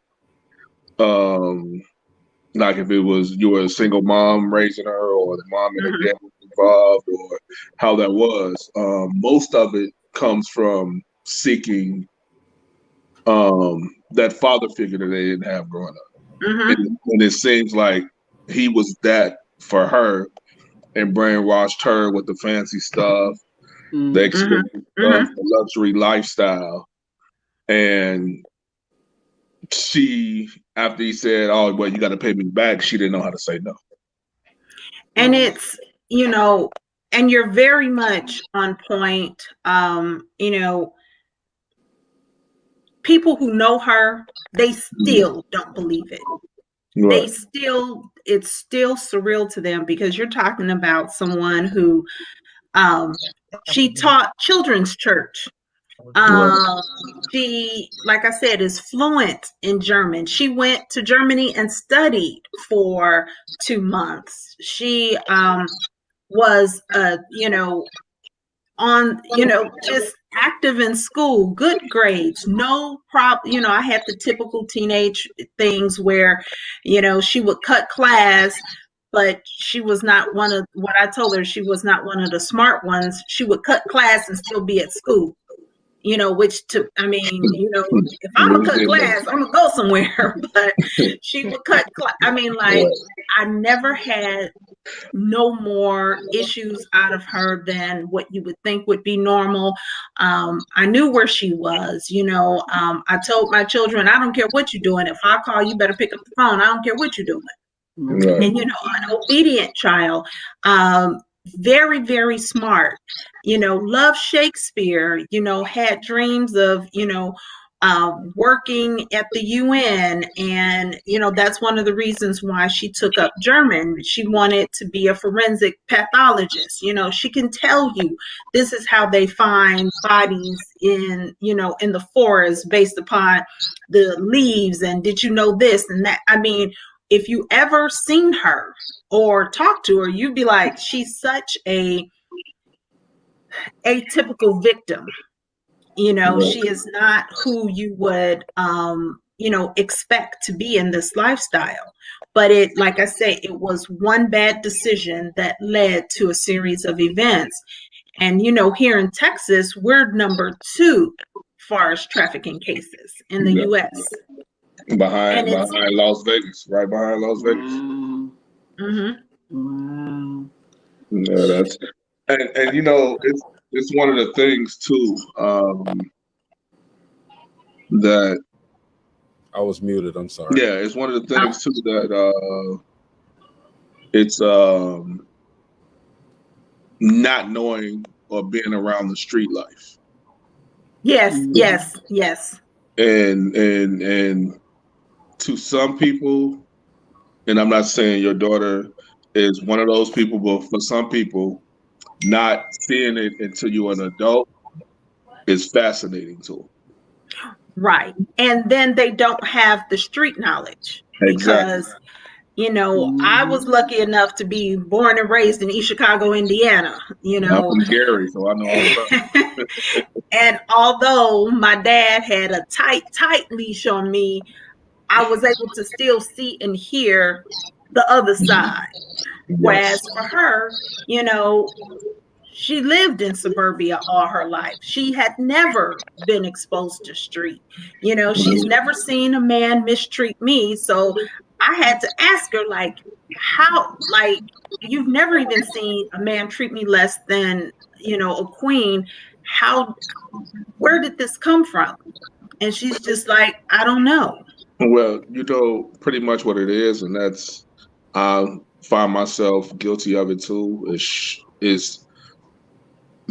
Like if it was you were a single mom raising her, or the mom and her dad was involved, or how that was. Most of it comes from seeking that father figure that they didn't have growing up. And it seems like he was that for her and brainwashed her with the fancy stuff, the expensive stuff, the luxury lifestyle. And she, after he said, "Oh, well, you got to pay me back," she didn't know how to say no. And it's, and you're very much on point. People who know her, they still don't believe it. Right. It's still surreal to them, because you're talking about someone who she taught children's church. She, like I said, is fluent in German. She went to Germany and studied for 2 months. She was, just active in school, good grades, no problem. I had the typical teenage things where, she would cut class, but she was not one of what I told her. She was not one of the smart ones. She would cut class and still be at school. Which if I'm gonna cut class, I'm gonna go somewhere. But she would cut class. I never had no more issues out of her than what you would think would be normal. I knew where she was. I told my children, I don't care what you're doing. If I call, you better pick up the phone. I don't care what you're doing. Right. And an obedient child, very, very smart, loved Shakespeare, had dreams of, working at the UN. And, that's one of the reasons why she took up German. She wanted to be a forensic pathologist. She can tell you this is how they find bodies in the forest based upon the leaves. And did you know this and that? If you ever seen her or talked to her, you'd be like, she's such a atypical victim. She is not who you would, expect to be in this lifestyle. But like I say, it was one bad decision that led to a series of events. And, here in Texas, we're number 2 far as trafficking cases in the U.S. Behind Las Vegas, right behind Las Vegas. Wow. Yeah, that's and it's one of the things too that I was muted. I'm sorry. Yeah, it's one of the things too that it's not knowing or being around the street life. Yes. And to some people, and I'm not saying your daughter is one of those people, but for some people, not seeing it until you're an adult is fascinating to them. Right. And then they don't have the street knowledge. Exactly. Because, I was lucky enough to be born and raised in East Chicago, Indiana. I'm from Gary, so I know all about it. And although my dad had a tight leash on me, I was able to still see and hear the other side. Yes. Whereas for her, she lived in suburbia all her life. She had never been exposed to street. She's never seen a man mistreat me. So I had to ask her, how, you've never even seen a man treat me less than, a queen. Where did this come from? And she's just like, I don't know. Well, pretty much what it is, and that's, I find myself guilty of it too, is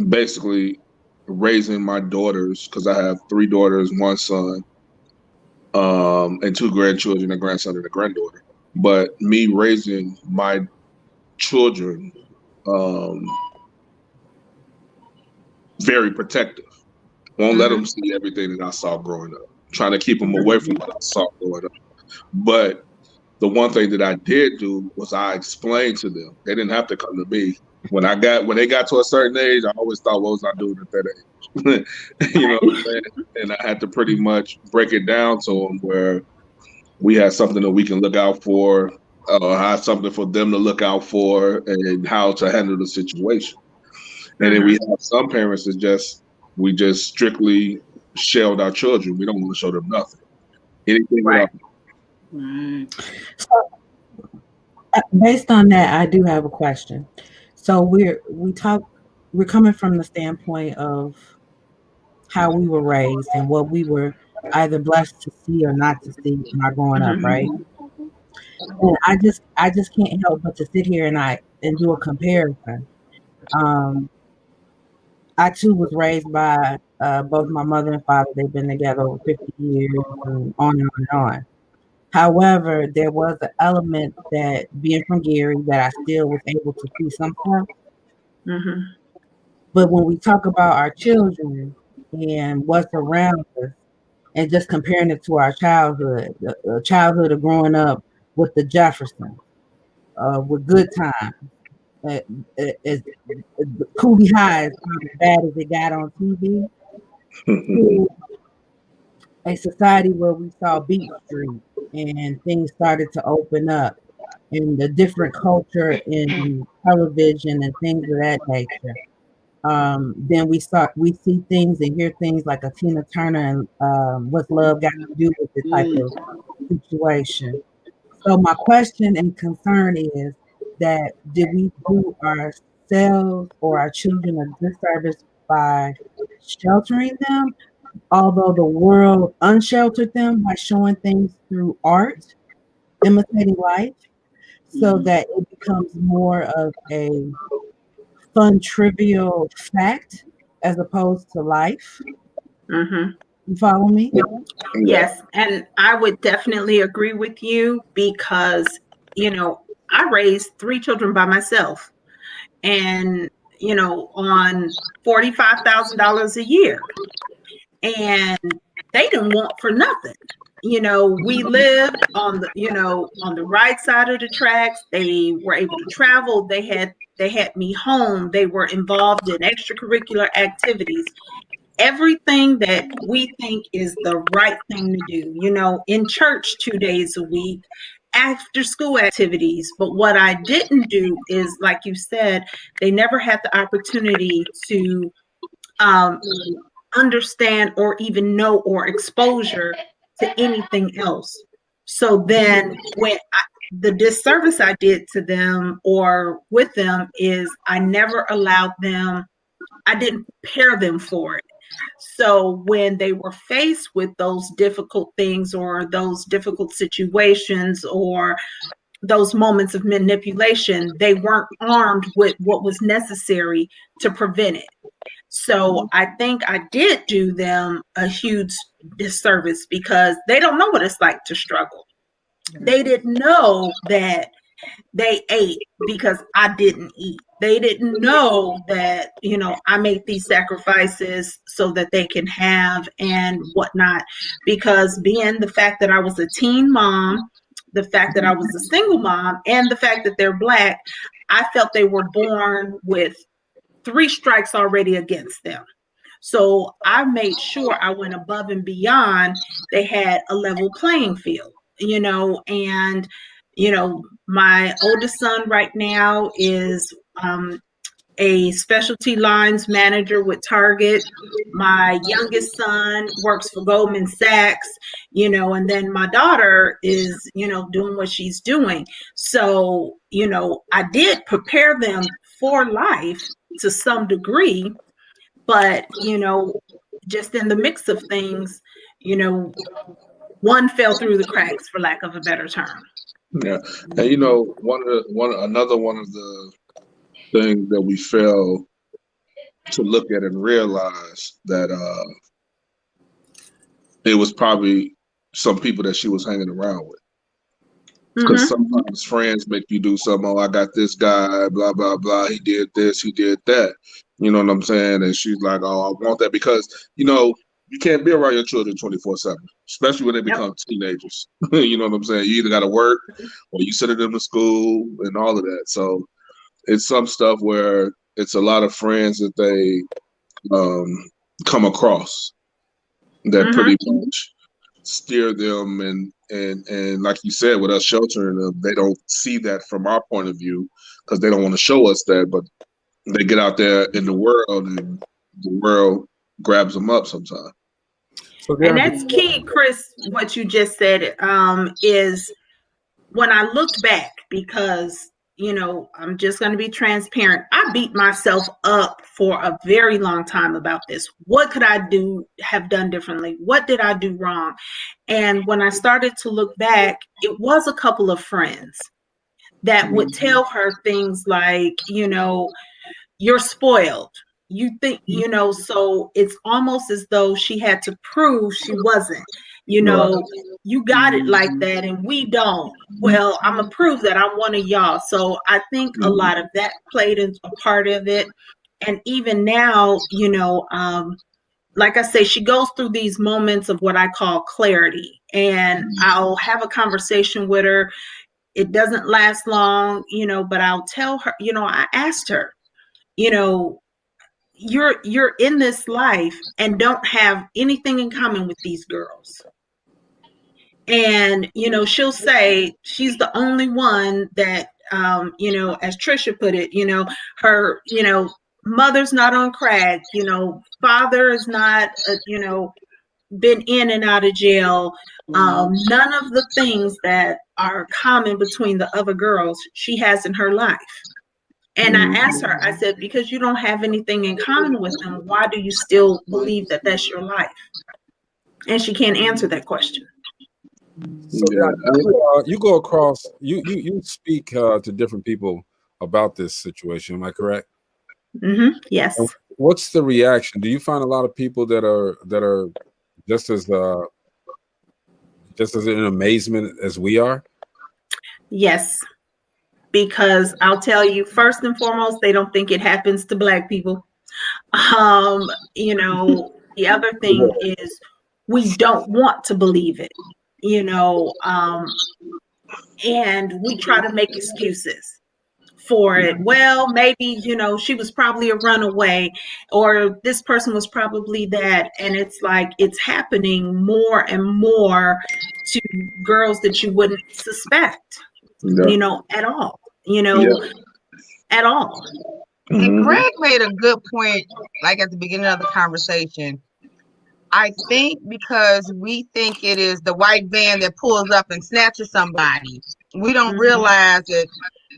basically raising my daughters, because I have 3 daughters, 1 son, and 2 grandchildren, a grandson and a granddaughter. But me raising my children very protective. Won't let them see everything that I saw growing up. Trying to keep them away from what I saw growing up. But the one thing that I did do was I explained to them. They didn't have to come to me. When they got to a certain age, I always thought, what was I doing at that age? You know what I'm saying? And I had to pretty much break it down to them where we had something that we can look out for, have something for them to look out for, and how to handle the situation. And then we have some parents that we just strictly shelled our children. We don't want to show them nothing. Anything Right. So, based on that, I do have a question. So we're coming from the standpoint of how we were raised and what we were either blessed to see or not to see in our growing up, right? And I just can't help but to sit here and do a comparison. I too was raised by both my mother and father. They've been together over 50 years and on and on and on. However, there was an element that being from Gary that I still was able to see sometimes. But when we talk about our children, and what's around us, and just comparing it to our childhood, the childhood of growing up with the Jeffersons, with Good Times, as Cooley High is not as bad as it got on TV, to a society where we saw Beat Street and things started to open up, and the different culture in television and things of that nature. Then we see things and hear things like a Tina Turner and What's Love Got to Do with the type of situation. So my question and concern is that did we do ourselves or our children a disservice by sheltering them, although the world unsheltered them by showing things through art, imitating life, so that it becomes more of a fun, trivial fact as opposed to life? Mm-hmm. You follow me? Yes, and I would definitely agree with you because, I raised 3 children by myself and, on $45,000 a year. And they didn't want for nothing. We lived on the right side of the tracks. They were able to travel. They had me home. They were involved in extracurricular activities. Everything that we think is the right thing to do, in church 2 days a week, after school activities. But what I didn't do is, like you said, they never had the opportunity to understand or even know or exposure to anything else. So then the disservice I did to them or with them is I never allowed them, I didn't prepare them for it. So when they were faced with those difficult things or those difficult situations or those moments of manipulation, they weren't armed with what was necessary to prevent it. So I think I did do them a huge disservice because they don't know what it's like to struggle. They didn't know that they ate because I didn't eat. They didn't know that, I made these sacrifices so that they can have and whatnot. Because being the fact that I was a teen mom, the fact that I was a single mom, and the fact that they're Black, I felt they were born with 3 strikes already against them. So I made sure I went above and beyond. They had a level playing field, and, my oldest son right now is a specialty lines manager with Target. My youngest son works for Goldman Sachs, and then my daughter is, doing what she's doing. So, I did prepare them for life to some degree, but, just in the mix of things, one fell through the cracks, for lack of a better term. Yeah, and another one of the things that we fail to look at and realize that it was probably some people that she was hanging around with. Because sometimes friends make you do something. Oh, I got this guy, blah, blah, blah. He did this, he did that. You know what I'm saying? And she's like, oh, I want that. Because, you can't be around your children 24/7, especially when they become teenagers. You know what I'm saying? You either got to work or you send them to school and all of that. So it's some stuff where it's a lot of friends that they come across that pretty much steer them and like you said, with us sheltering them, they don't see that from our point of view because they don't want to show us that, but they get out there in the world and the world grabs them up sometimes. And that's key, Chris, what you just said, is when I looked back, because, I'm just going to be transparent. I beat myself up for a very long time about this. What could I have done differently? What did I do wrong? And when I started to look back, it was a couple of friends that would tell her things like, you're spoiled. You think, so it's almost as though she had to prove she wasn't, you got it like that and we don't. Well, I'm gonna prove that I'm one of y'all. So I think a lot of that played a part of it. And even now, like I say, she goes through these moments of what I call clarity, and I'll have a conversation with her. It doesn't last long, but I'll tell her, I asked her, you're in this life and don't have anything in common with these girls. And, she'll say she's the only one that, as Trisha put it, her, mother's not on crack, father is not, been in and out of jail. None of the things that are common between the other girls she has in her life. And I asked her, I said, because you don't have anything in common with them, why do you still believe that that's your life? And she can't answer that question. So you go across, you speak to different people about this situation. Am I correct? Yes. And what's the reaction? Do you find a lot of people that are just as in amazement as we are? Yes, because I'll tell you, first and foremost, they don't think it happens to Black people. The other thing is we don't want to believe it, and we try to make excuses for it. Well, maybe, she was probably a runaway, or this person was probably that. And it's like, it's happening more and more to girls that you wouldn't suspect, at all, at all. And Greg made a good point, like at the beginning of the conversation. I think because we think it is the white van that pulls up and snatches somebody, we don't realize that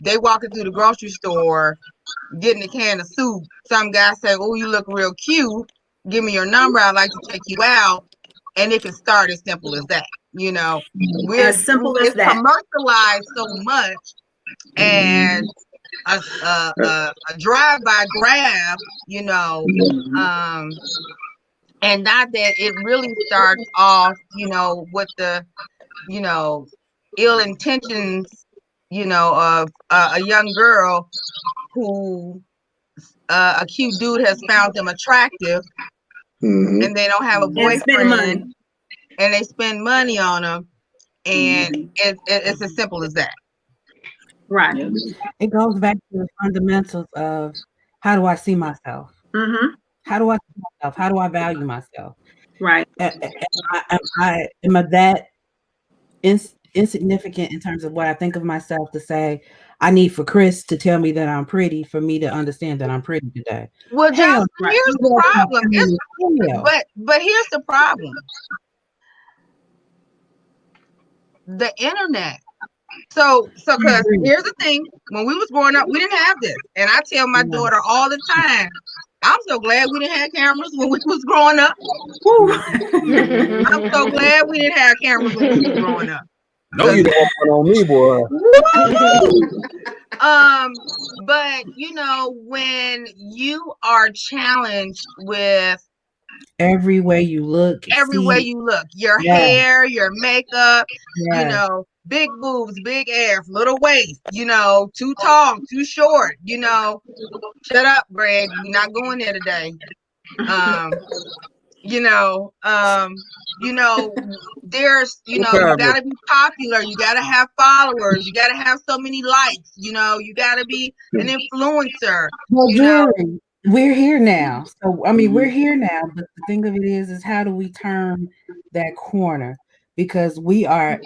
they walking through the grocery store, getting a can of soup. Some guy say, "Oh, you look real cute. Give me your number. I'd like to take you out." And it can start as simple as that. We're as simple as that. Commercialized so much, and a drive-by grab, and not that it really starts off, with the, ill intentions, of a young girl who a cute dude has found them attractive, and they don't have a boyfriend, and they spend money on them, and it's as simple as that. Right. It goes back to the fundamentals of how do I see myself? How do I see myself? How do I value myself? Right. Am I that insignificant in terms of what I think of myself to say I need for Chris to tell me that I'm pretty for me to understand that I'm pretty today? Well, John, here's the problem. But here's the problem. The internet. So because here's the thing, when we was growing up, we didn't have this. And I tell my daughter all the time, I'm so glad we didn't have cameras when we was growing up. I'm so glad we didn't have cameras when we was growing up. No, you don't want on me, boy. But when you are challenged with every way you look, your hair, your makeup, big boobs, big ass, little waist, too tall, too short, shut up, Greg, we're not going there today. There's, you gotta be popular, you gotta have followers, you gotta have so many likes, you gotta be an influencer. We're here now. So I mean, we're here now, but the thing of it is how do we turn that corner? Because there's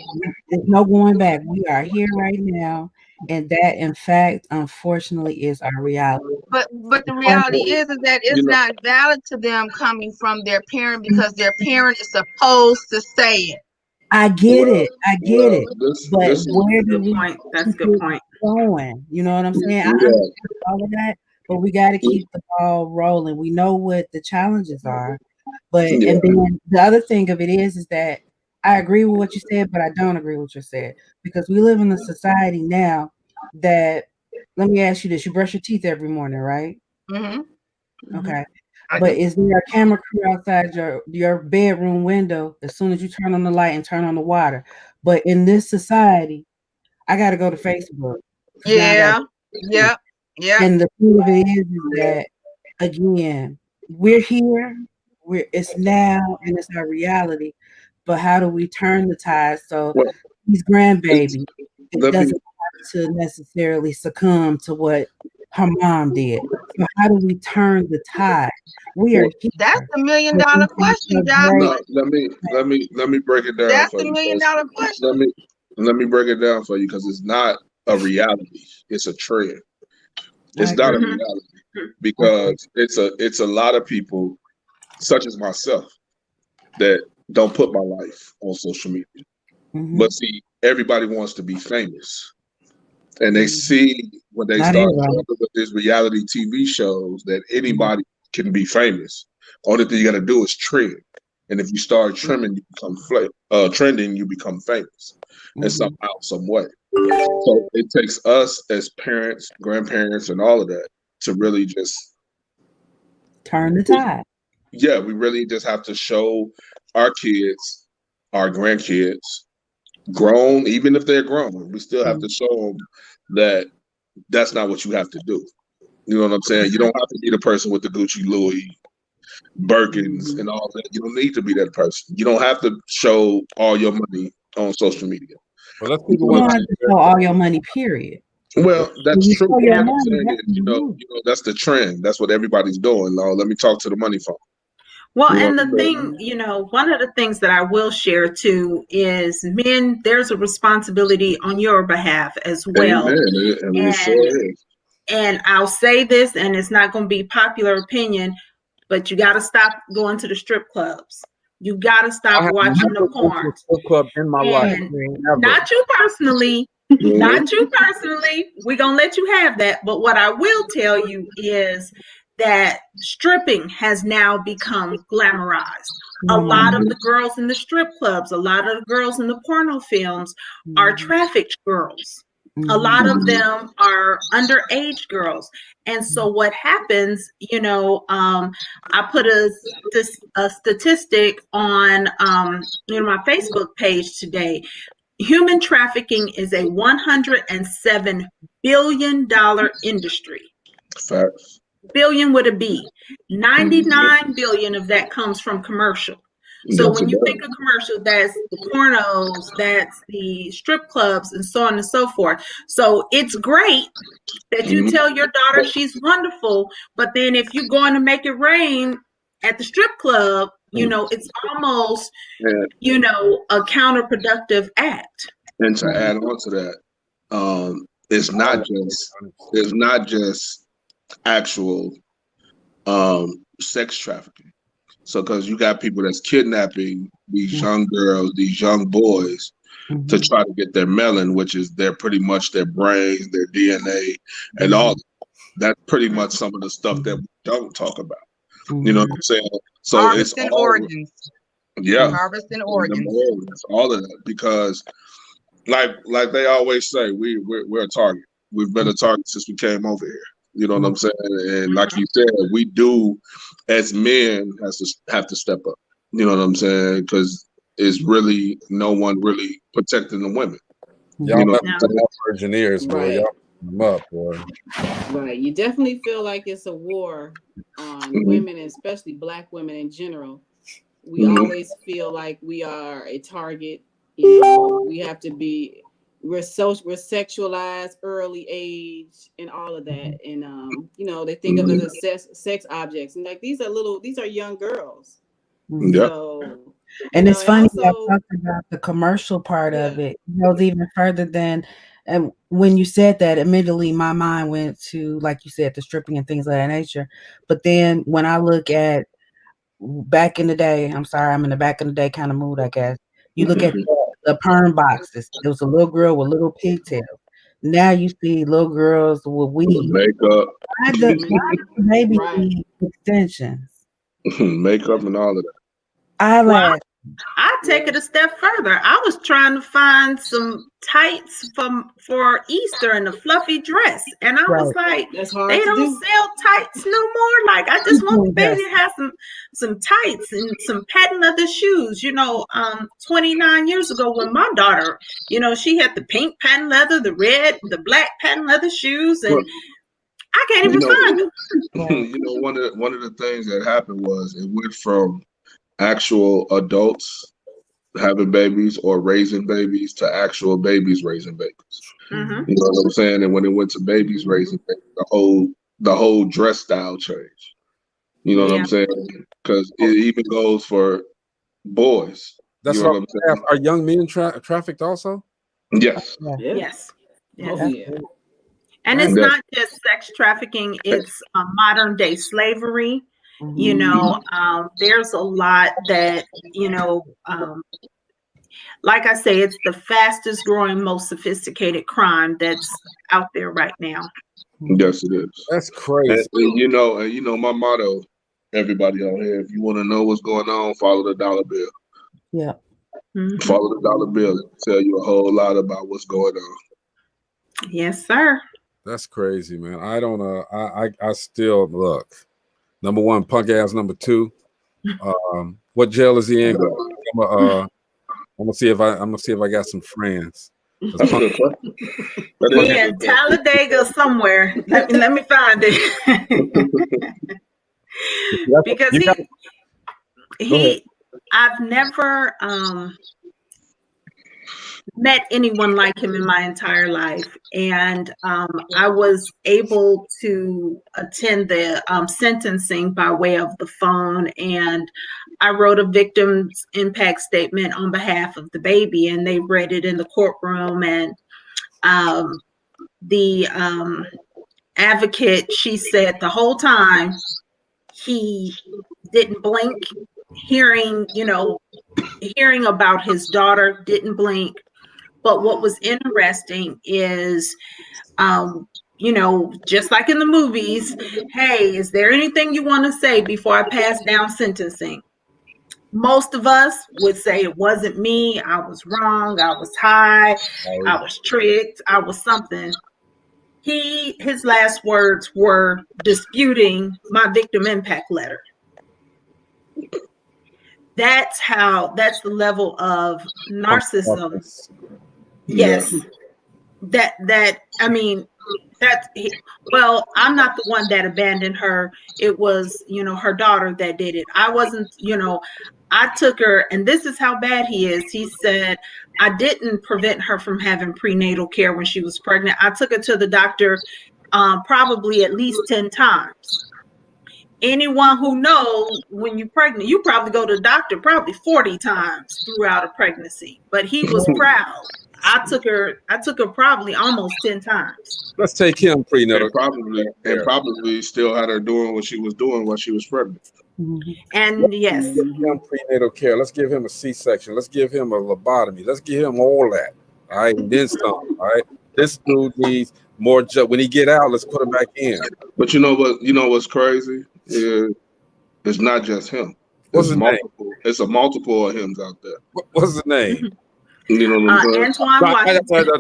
no going back. We are here right now, and that, in fact, unfortunately, is our reality. But the reality is that it's not valid to them coming from their parent because their parent is supposed to say it. I get it. But where do we? That's a good point. Going, you know what I'm saying? I understand all of that, but we got to keep the ball rolling. We know what the challenges are, but and then the other thing of it is that I agree with what you said, but I don't agree with what you said, because we live in a society now that, let me ask you this: you brush your teeth every morning, right? Okay. But is there a camera crew outside your bedroom window as soon as you turn on the light and turn on the water? But in this society, I got to go to Facebook. Yeah. And the thing of it is that, again, we're here. it's now and it's our reality. But how do we turn the tide so Well, these grandbaby let me, doesn't have to necessarily succumb to what her mom did? So how do we turn the tide? We are here. That's the $1 million question, Jocelyn. no, let me break it down That's for the you. $1 million question. Let me break it down for you because it's not a reality. It's a trend. It's not a reality because it's a lot of people, such as myself, that don't put my life on social media. But see, everybody wants to be famous. And they see when they start with these reality TV shows that anybody can be famous. Only thing you got to do is trend. And if you start trimming, you become trending, you become famous. And somehow, some way. So it takes us as parents, grandparents, and all of that to really just turn the tide. Yeah, we really just have to show our kids, our grandkids, grown, even if they're grown, we still have to show them that that's not what you have to do. You know what I'm saying? You don't have to be the person with the Gucci, Louis, Birkins, and all that. You don't need to be that person. You don't have to show all your money on social media. Well, let's You don't have to show all your money, period. Well, that's true. Show your money, you know, that's the trend. That's what everybody's doing. Now, let me talk to the money phone. Well, and the thing, one of the things that I will share too is men, there's a responsibility on your behalf as well. And I'll say this, and it's not going to be popular opinion, but you got to stop going to the strip clubs. You got to stop watching the porn. Strip club in my life. Not you personally. Not you personally. We're going to let you have that. But what I will tell you is that stripping has now become glamorized. A lot of the girls in the strip clubs, a lot of the girls in the porno films are trafficked girls. A lot of them are underage girls. And so what happens, I put a statistic on my Facebook page today. Human trafficking is a $107 billion industry. Facts. Billion with a B. 99 billion of that comes from commercial. So when you think of commercial, that's the pornos, that's the strip clubs, and so on and so forth. So it's great that you tell your daughter she's wonderful, but then if you're going to make it rain at the strip club, it's almost, a counterproductive act. And to add on to that, it's not just actual sex trafficking. So, because you got people that's kidnapping these young girls, these young boys, to try to get their melon, which is pretty much their brains, their DNA, and all. That's pretty much some of the stuff that we don't talk about. You know what I'm saying? So harvesting organs. Yeah, harvesting organs. All of that, because like they always say, we're a target. We've been a target since we came over here. You know what I'm saying? And like you said, we do, as men, have to step up. You know what I'm saying? Because it's really no one really protecting the women. Y'all engineers, boy. Y'all them up, boy. Right. You definitely feel like it's a war on women, and especially Black women in general. We always feel like we are a target. We have to be. We're sexualized early age and all of that, and they think of us as sex objects, and like these are young girls. So, and it's funny that I talked about the commercial part of it. It goes even further than, and when you said that, immediately my mind went to, like you said, the stripping and things of that nature. But then when I look at back in the day, I'm sorry, I'm in the back in the day kind of mood, I guess. You look at the perm boxes. There was a little girl with little pigtails. Now you see little girls with weave. Makeup. Maybe extensions. Makeup and all of that. Eyelash. I take it a step further. I was trying to find some tights for Easter and a fluffy dress, and I was like, they don't sell tights no more. Like, I just want the baby to have some tights and some patent leather shoes. 29 years ago when my daughter, she had the pink patent leather, the red, the black patent leather shoes, and I can't even find them. You know, one of the things that happened was it went from actual adults having babies or raising babies to actual babies raising babies. Mm-hmm. You know what I'm saying? And when it went to babies raising babies, the whole dress style changed. You know what I'm saying? Because it even goes for boys. That's you know what I'm saying? Are young men trafficked also? Yes. Yes. Oh, yeah. And it's not just sex trafficking, it's modern day slavery. You know, there's a lot that, you know, like I say, it's the fastest growing, most sophisticated crime that's out there right now. Yes, it is. That's crazy. And you know, my motto, everybody out here, if you want to know what's going on, follow the dollar bill. Yeah. Follow the dollar bill. It'll tell you a whole lot about what's going on. Yes, sir. That's crazy, man. I don't I still look. Number one, punk ass. Number two, what jail is he in? I'm gonna see if I got some friends. That's a good question. He in Talladega somewhere. Let me find it. Because I've never met anyone like him in my entire life, and I was able to attend the sentencing by way of the phone, and I wrote a victim's impact statement on behalf of the baby, and they read it in the courtroom, and the advocate, she said the whole time he didn't blink, hearing about his daughter, didn't blink. But what was interesting is, just like in the movies, hey, is there anything you want to say before I pass down sentencing? Most of us would say it wasn't me. I was wrong. I was high. I was tricked. I was something. His last words were disputing my victim impact letter. That's the level of narcissism. Yes. I'm not the one that abandoned her. It was, her daughter that did it. I wasn't, I took her, and this is how bad he is. He said, I didn't prevent her from having prenatal care when she was pregnant. I took her to the doctor probably at least 10 times. Anyone who knows when you're pregnant, you probably go to the doctor probably 40 times throughout a pregnancy. But he was proud. I took her probably almost 10 times. Let's take him prenatal. And probably still had her doing what she was doing while she was pregnant. And yes. Let's give him prenatal care. Let's give him a C-section. Let's give him a lobotomy. Let's give him all that. All right. And then some. All right. This dude needs more when he get out, let's put him back in. But you know what's crazy? It's not just him. What's his name? It's a multiple of hims out there. What's the name? You know what I'm saying? Antoine Washington.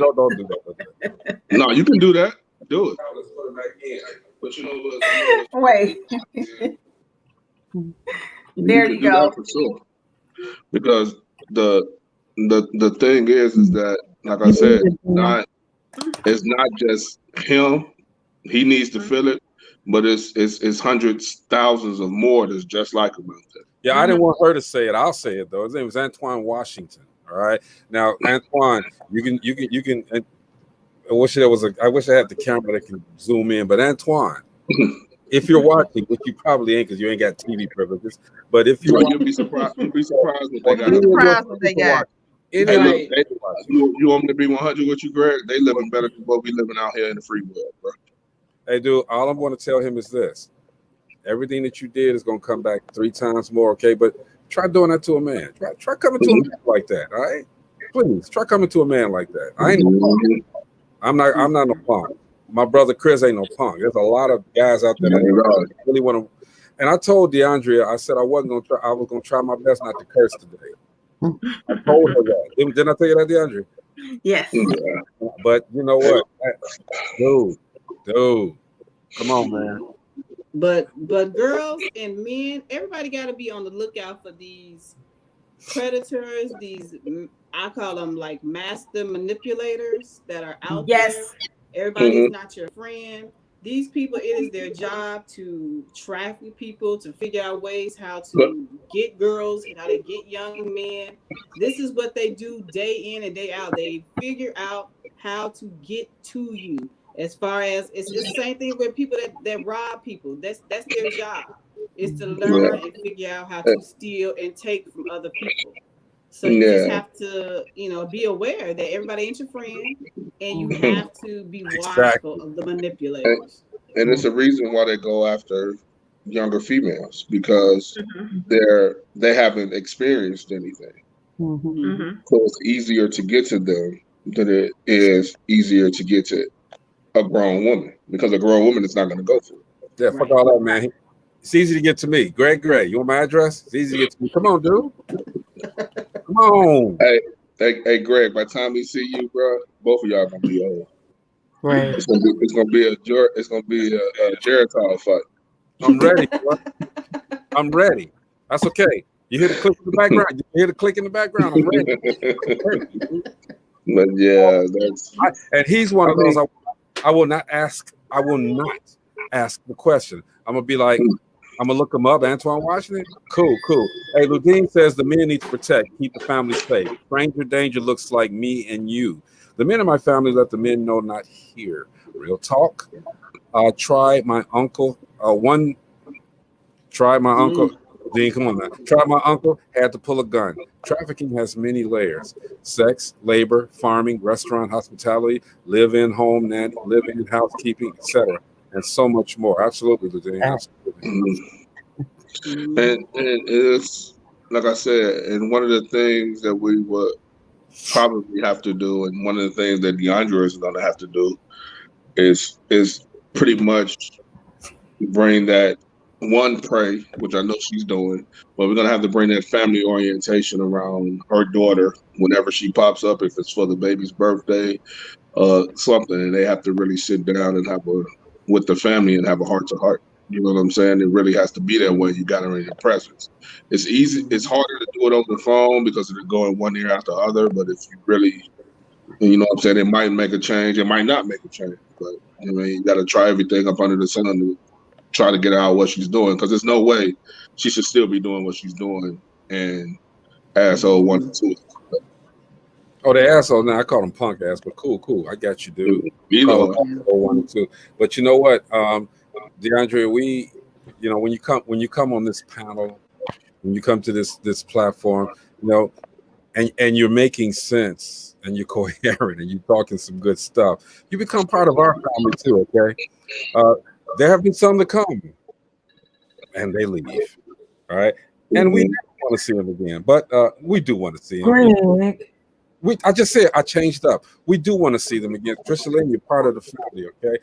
No, you can do that. Do it. Let's put him back in. But you know what? Wait. There you go. For sure. Because the thing is that, like I said, it's not just him. He needs to feel it, but it's hundreds, thousands of more that's just like him out there. Yeah, I didn't want her to say it. I'll say it though. His name was Antoine Washington. All right. Now, Antoine, you can. I wish I had the camera that can zoom in. But Antoine, if you're watching, which you probably ain't because you ain't got TV privileges. But if you'll be surprised. You'll be surprised what they got. Anyway, you want me to be 100 with you, Greg? They living better than what we living out here in the free world, bro. Hey, dude, all I'm going to tell him is this. Everything that you did is going to come back 3 times more, okay? But try doing that to a man. Try coming to a man like that, all right? Please, try coming to a man like that. I ain't no punk. I'm not no punk. My brother Chris ain't no punk. There's a lot of guys out there that really want to. And I told Deondriea, I said I was going to try my best not to curse today. I told her that. Didn't I tell you that, Deondriea? Yes. Yeah. But you know what? Dude, come on, man. But girls and men, everybody got to be on the lookout for these predators. These, I call them master manipulators that are out there. Everybody's not your friend. These people, it is their job to traffic people, to figure out ways how to get girls, how to get young men. This is what they do day in and day out. They figure out how to get to you. As far as it's the same thing with people that rob people. That's their job, is to learn and figure out how to steal and take from other people. So you just have to, be aware that everybody ain't your friend, and you have to be watchful of the manipulators. And it's a reason why they go after younger females, because they haven't experienced anything. So it's easier to get to them than it is easier to get to a grown woman, because a grown woman is not going to go through it. Yeah, fuck all that, man. It's easy to get to me. Greg, you want my address? It's easy to get to me. Come on, dude. Come on. Hey, Greg. By the time we see you, bro, both of y'all gonna be old. Right. It's gonna be a Geritol fight. I'm ready. I'm ready. That's okay. You hear the click in the background. I'm ready. But yeah, and he's one of those. I will not ask the question. I'm gonna be like, I'm gonna look him up. Antoine Washington. Cool. Hey, Ludine says the men need to protect, keep the family safe. Stranger danger looks like me and you. The men in my family let the men know not here. Real talk. Try my uncle. Try my uncle. Dean, come on now. Try my uncle, had to pull a gun. Trafficking has many layers: sex, labor, farming, restaurant, hospitality, live-in home nanny, live-in housekeeping, etc., and so much more. Absolutely, Dean. Absolutely. And it's like I said, and one of the things that we would probably have to do, and one of the things that Deondriea is going to have to do, is pretty much bring that pray, which I know she's doing, but we're going to have to bring that family orientation around her daughter whenever she pops up, if it's for the baby's birthday, something, and they have to really sit down and with the family and have a heart to heart. You know what I'm saying? It really has to be that way. You got her in your presence. It's easy. It's harder to do it over the phone because they're going one ear after the other. But if you really, you know what I'm saying, it might make a change. It might not make a change. But you got to try everything up under the sun to try to get her out what she's doing, because there's no way she should still be doing what she's doing and asshole 1 and 2. Oh, the asshole. Now I call him punk ass, but cool. I got you, dude. You know, 1 and 2. But you know what, Deondriea, when you come on this panel, when you come to this platform, and you're making sense and you're coherent and you're talking some good stuff, you become part of our family too. Okay. There have been some that come and they leave. All right. And we never want to see them again, but we do want to see them. I just said I changed up. We do want to see them again. Trisha Lynn, you're part of the family, okay?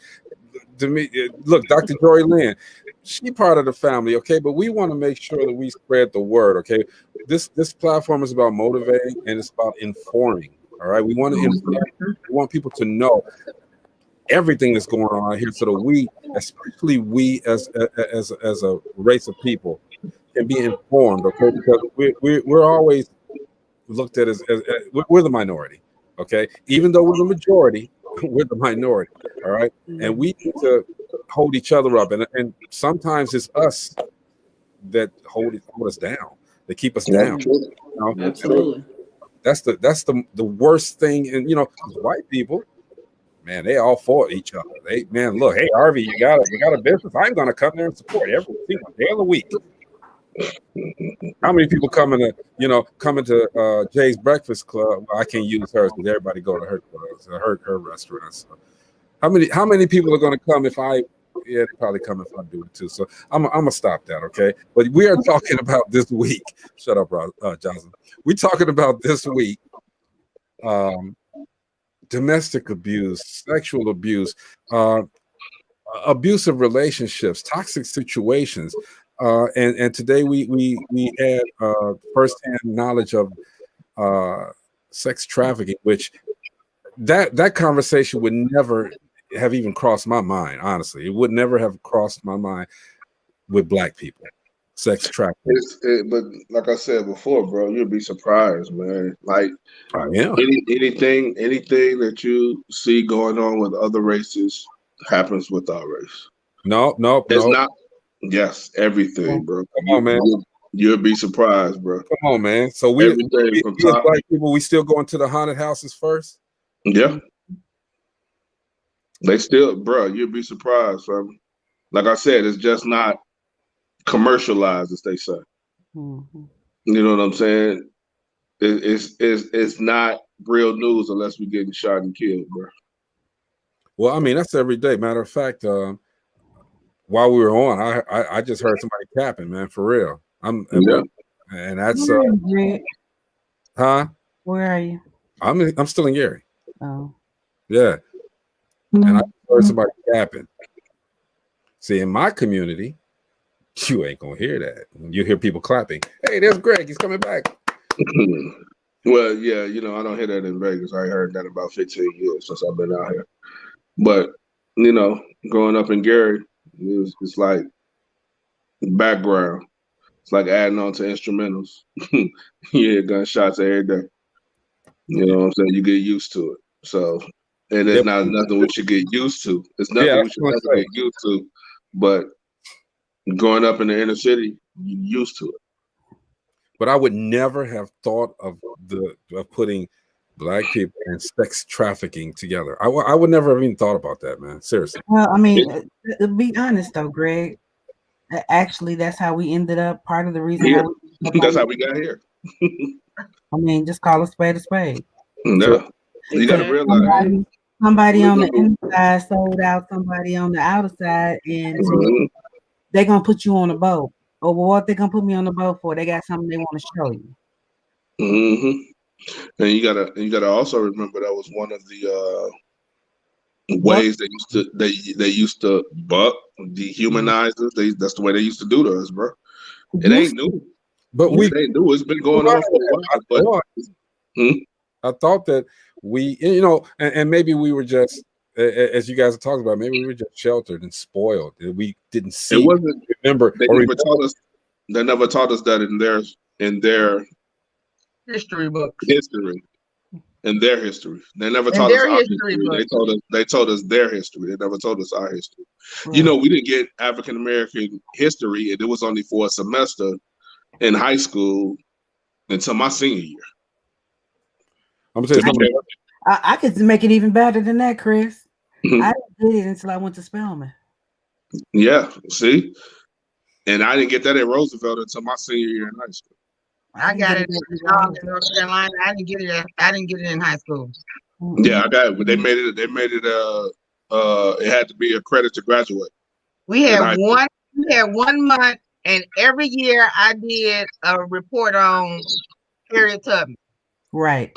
To me, look, Dr. Jory Lynn, she's part of the family, okay? But we want to make sure that we spread the word, okay? This platform is about motivating and it's about informing. All right. We want to inform. We want people to know everything that's going on out here, so that we, especially we as a race of people, can be informed, okay? Because we're always looked at as we're the minority, okay? Even though we're the majority, we're the minority, all right? And we need to hold each other up, and sometimes it's us that hold us down, that keep us down. Absolutely. That's the worst thing. And white people, man, they all for each other. Look, hey Harvey, you got a business? I'm gonna come there and support every single day of the week. How many people coming to Jay's Breakfast Club? Well, I can't use hers because everybody go to her clubs, her restaurants. So how many people are going to come if I? Yeah, they probably come if I do it too. So I'm gonna stop that, okay? But we are talking about this week. Shut up, Johnson. We're talking about this week. Domestic abuse, sexual abuse, abusive relationships, toxic situations. And today we had firsthand knowledge of sex trafficking, which that conversation would never have even crossed my mind. Honestly, it would never have crossed my mind with Black people. Sex trafficking. But like I said before, bro, you'll be surprised, man. Like anything that you see going on with other races, happens with our race. No. It's not. Yes, everything, bro. Come on, man. You'll be surprised, bro. Come on, man. So we as black people, we still going to the haunted houses first? Yeah. They still, bro, you'll be surprised, fam. Like I said, it's just not commercialized, as they say. Mm-hmm. You know what I'm saying? It's not real news unless we're getting shot and killed, bro. Well, I mean, that's every day. Matter of fact, while we were on, I just heard somebody capping, man, for real. And that's huh? Where are you? I'm still in Gary. Oh. Yeah. And I heard somebody capping. See, in my community, you ain't gonna hear that. You hear people clapping. Hey, there's Greg. He's coming back. Well, yeah, you know, I don't hear that in Vegas. I heard that about 15 years since I've been out here. But, you know, growing up in Gary, it's like background. It's like adding on to instrumentals. You hear gunshots every day. You know what I'm saying? You get used to it. So, and it's not nothing we should get used to. It's nothing we should never get used to. But growing up in the inner city, you're used to it. But I would never have thought of putting black people and sex trafficking together. I would never have even thought about that, man. Seriously. Well, I mean, to be honest though, Greg, actually, that's how we ended up. Part of the reason that's how we got here. I mean, just call a spade a spade. No, you gotta realize somebody on the inside sold out somebody on the outside, and they're gonna put you on a boat. Oh, well, what they gonna put me on the boat for? They got something they want to show you. And you gotta also remember that was one of the ways they used to buck, dehumanize us. That's the way they used to do to us, bro. It ain't new. But it ain't new. It's been going on for a while. But I thought that we, you know, and maybe we were just, as you guys are talking about, maybe we were just sheltered and spoiled. We didn't see. It wasn't. Remember, they never taught us that in their history books. In their history, they never taught us our history. They told us their history. They never told us our history. Right. You know, we didn't get African American history, and it was only for a semester in high school until my senior year. I'm gonna tell you something. I could make it even better than that, Chris. I didn't get it until I went to Spelman. Yeah, see, and I didn't get that at Roosevelt until my senior year in high school. I got it in North Carolina. I didn't get it in high school. Yeah, I got it. They made it. It had to be a credit to graduate. We had 1 month, and every year I did a report on Harriet Tubman. Right.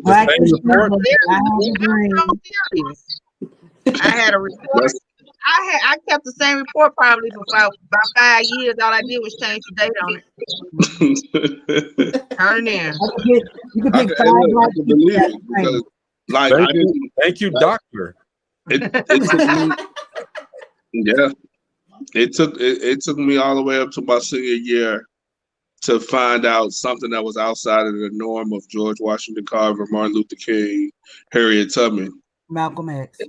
I had a report. I kept the same report probably for about 5 years. All I did was change the date on it. Turn it in. You can pick 5 black people. Like, thank you, doctor. It took me all the way up to my senior year to find out something that was outside of the norm of George Washington Carver, Martin Luther King, Harriet Tubman, Malcolm X.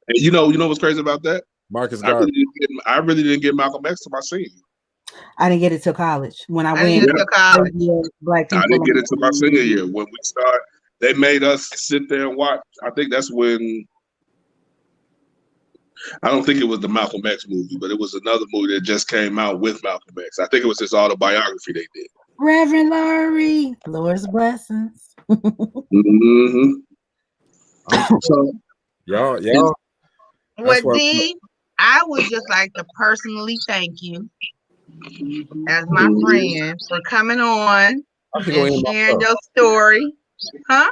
And you know what's crazy about that? Marcus Garvey. I really didn't get Malcolm X to my senior. I didn't get it till college. When I went to college, black people. I didn't get it till my senior year. When we started, they made us sit there and watch. I think that's when. I don't think it was the Malcolm X movie, but it was another movie that just came out with Malcolm X. I think it was his autobiography they did. Reverend Laurie, Lord's blessings. So, y'all. Well, D, I would just like to personally thank you as my friend for coming on and sharing your story. Huh?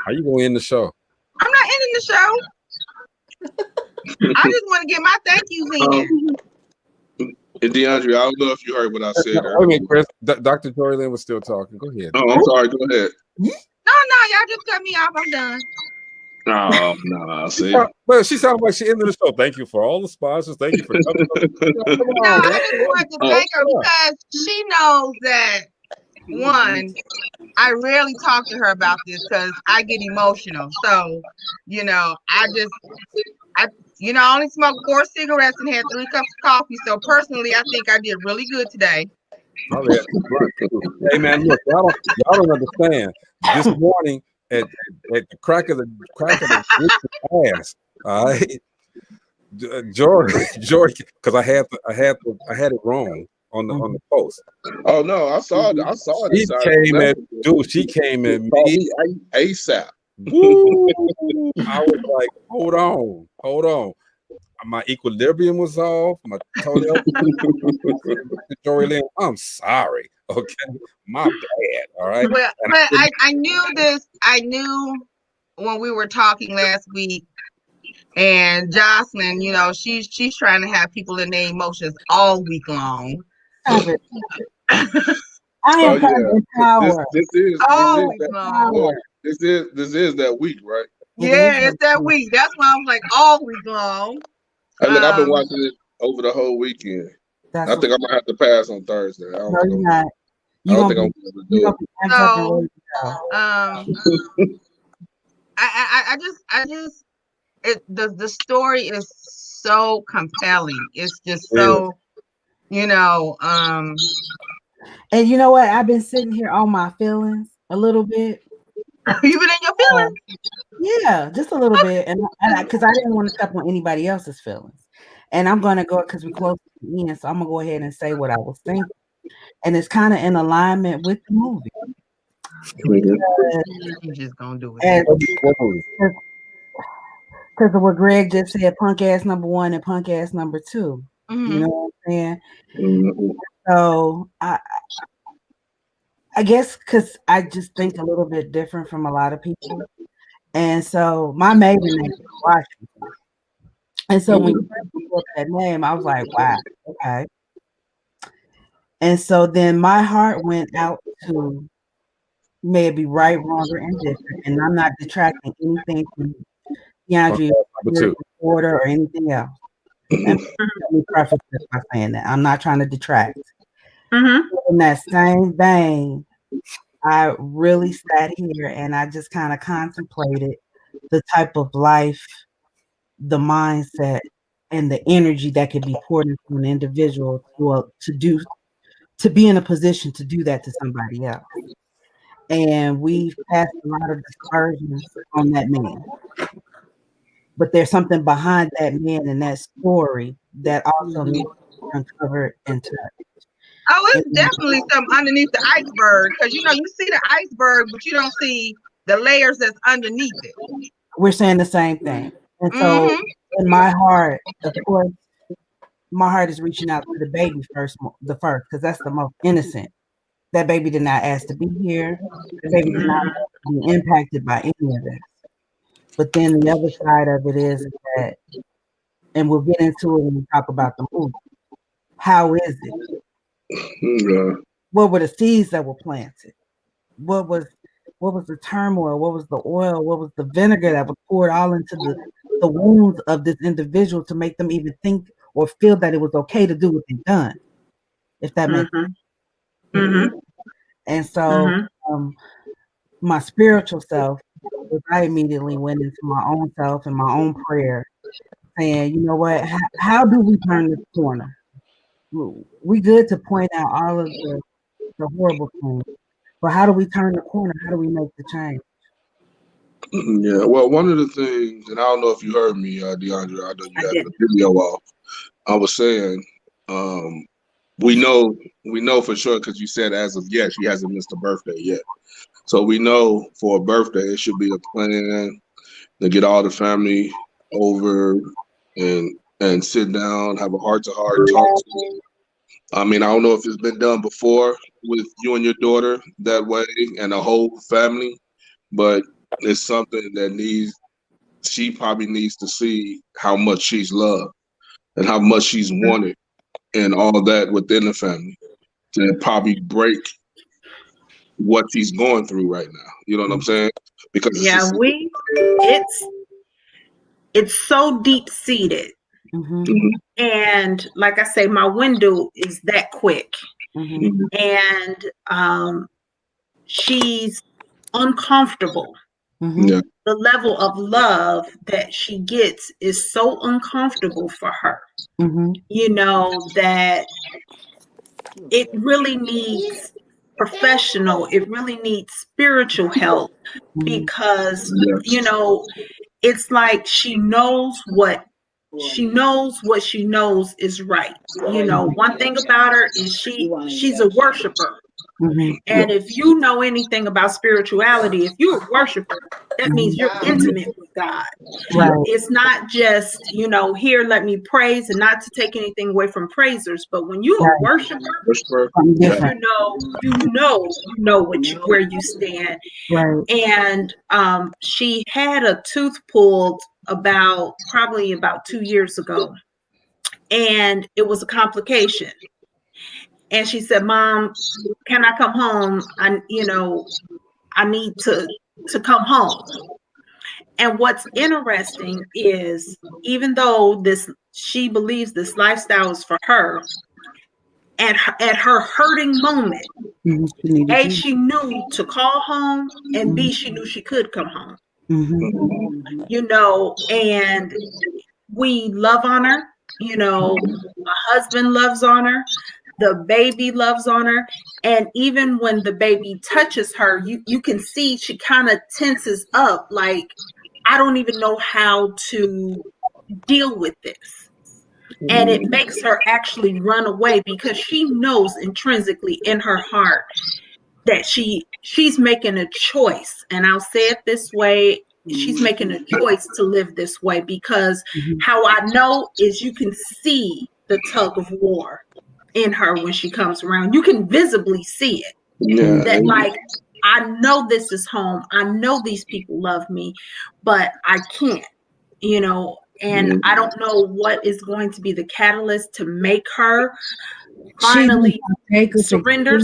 How you going to end the show? I'm not ending the show. I just want to get my thank yous in. And Deondriea, I don't know if you heard what I said. Okay, Chris. Dr. Jory Lynn was still talking. Go ahead. Oh, I'm sorry. Go ahead. No, y'all just cut me off. I'm done. No, see. Well, she sounded like she ended the show. Thank you for all the sponsors. Thank you for coming. No, I just wanted to thank her because she knows that one, I rarely talk to her about this because I get emotional. So, I only smoked 4 cigarettes and had 3 cups of coffee. So personally, I think I did really good today. Probably had some lunch too. Hey man, look, y'all don't understand. This morning at the crack of the ass, all right, George, because I had it wrong on the post. Oh no, I saw it. She came at me ASAP. Woo! I was like, hold on. My equilibrium was off. My toenail. I'm sorry. Okay, my bad. All right. Well, but I knew this. I knew when we were talking last week, and Jocelyn, she's trying to have people in their emotions all week long. I am empowered. This is that week, right? Yeah, it's that week. That's why I was like all week long. Hey, look, I've been watching it over the whole weekend. I think I'm gonna have to pass on Thursday. I don't think I'm gonna be able to do it. So, the story is so compelling. It's just so, And you know what? I've been sitting here on my feelings a little bit. You've been in your feelings? Yeah, just a little bit. And because I didn't want to step on anybody else's feelings. And I'm going to go, because we're close to the end, so I'm going to go ahead and say what I was thinking. And it's kind of in alignment with the movie. You're just going to do it. Because of what Greg just said, punk ass number 1 and punk ass number 2. Mm-hmm. You know what I'm saying? Mm-hmm. So I guess because I just think a little bit different from a lot of people. And so my maiden name is Washington. And so when you put that name, I was like, wow, okay. And so then my heart went out to maybe right, wrong, or indifferent. And I'm not detracting anything from Deondriea order or anything else. And let me preface this by saying that I'm not trying to detract. In that same vein, I really sat here and I just kind of contemplated the type of life, the mindset, and the energy that could be poured into an individual to be in a position to do that to somebody else. And we've passed a lot of dispersions on that man. But there's something behind that man and that story that also needs to be uncovered and touched. Oh, it's definitely something underneath the iceberg, because you see the iceberg, but you don't see the layers that's underneath it. We're saying the same thing. And so in my heart, of course, my heart is reaching out to the baby first, because that's the most innocent. That baby did not ask to be here. The baby did not be impacted by any of this. But then the other side of it is that, and we'll get into it when we talk about the movie. How is it? What were the seeds that were planted? What was the turmoil? What was the oil? What was the vinegar that was poured all into the wounds of this individual to make them even think or feel that it was okay to do what they've done? If that makes sense. And so my spiritual self, I immediately went into my own self and my own prayer, saying, you know what? How do we turn this corner? We good to point out all of the horrible things, but how do we turn the corner? How do we make the change? Yeah, well, one of the things, and I don't know if you heard me, Deondriea, I know you had the video off. I was saying, we know for sure, because you said as of yet, she hasn't missed a birthday yet. So we know for a birthday, it should be a plan to get all the family over and sit down, have a heart-to-heart talk. I mean, I don't know if it's been done before with you and your daughter that way and the whole family, but it's something that she probably needs to see how much she's loved and how much she's wanted and all that within the family to probably break what she's going through right now. You know what I'm saying? Because it's so deep seated. And like I say, my window is that quick. And she's uncomfortable. Yeah. The level of love that she gets is so uncomfortable for her, you know, that it really needs professional, it really needs spiritual help, because, you know, it's like she knows what she knows is right. You know, one thing about her is she's a worshiper. And if you know anything about spirituality, if you're a worshiper, that means you're intimate with God. Right. It's not just, you know, here, let me praise, and not to take anything away from praisers, but when you're a worshiper, you know where you stand. Right. And she had a tooth pulled probably about 2 years ago, and it was a complication. And she said, "Mom, can I come home? I need to come home." And what's interesting is, even though she believes this lifestyle is for her, at her hurting moment, A, she knew to call home, and B, she knew she could come home. You know, and we love on her. You know, my husband loves on her. The baby loves on her. And even when the baby touches her, you can see she kind of tenses up, like, I don't even know how to deal with this. And it makes her actually run away, because she knows intrinsically in her heart that she's making a choice. And I'll say it this way, she's making a choice to live this way, because how I know is you can see the tug of war in her when she comes around. You can visibly see it. Yeah. That, like, I know this is home. I know these people love me, but I can't, you know, and I don't know what is going to be the catalyst to make her finally surrender.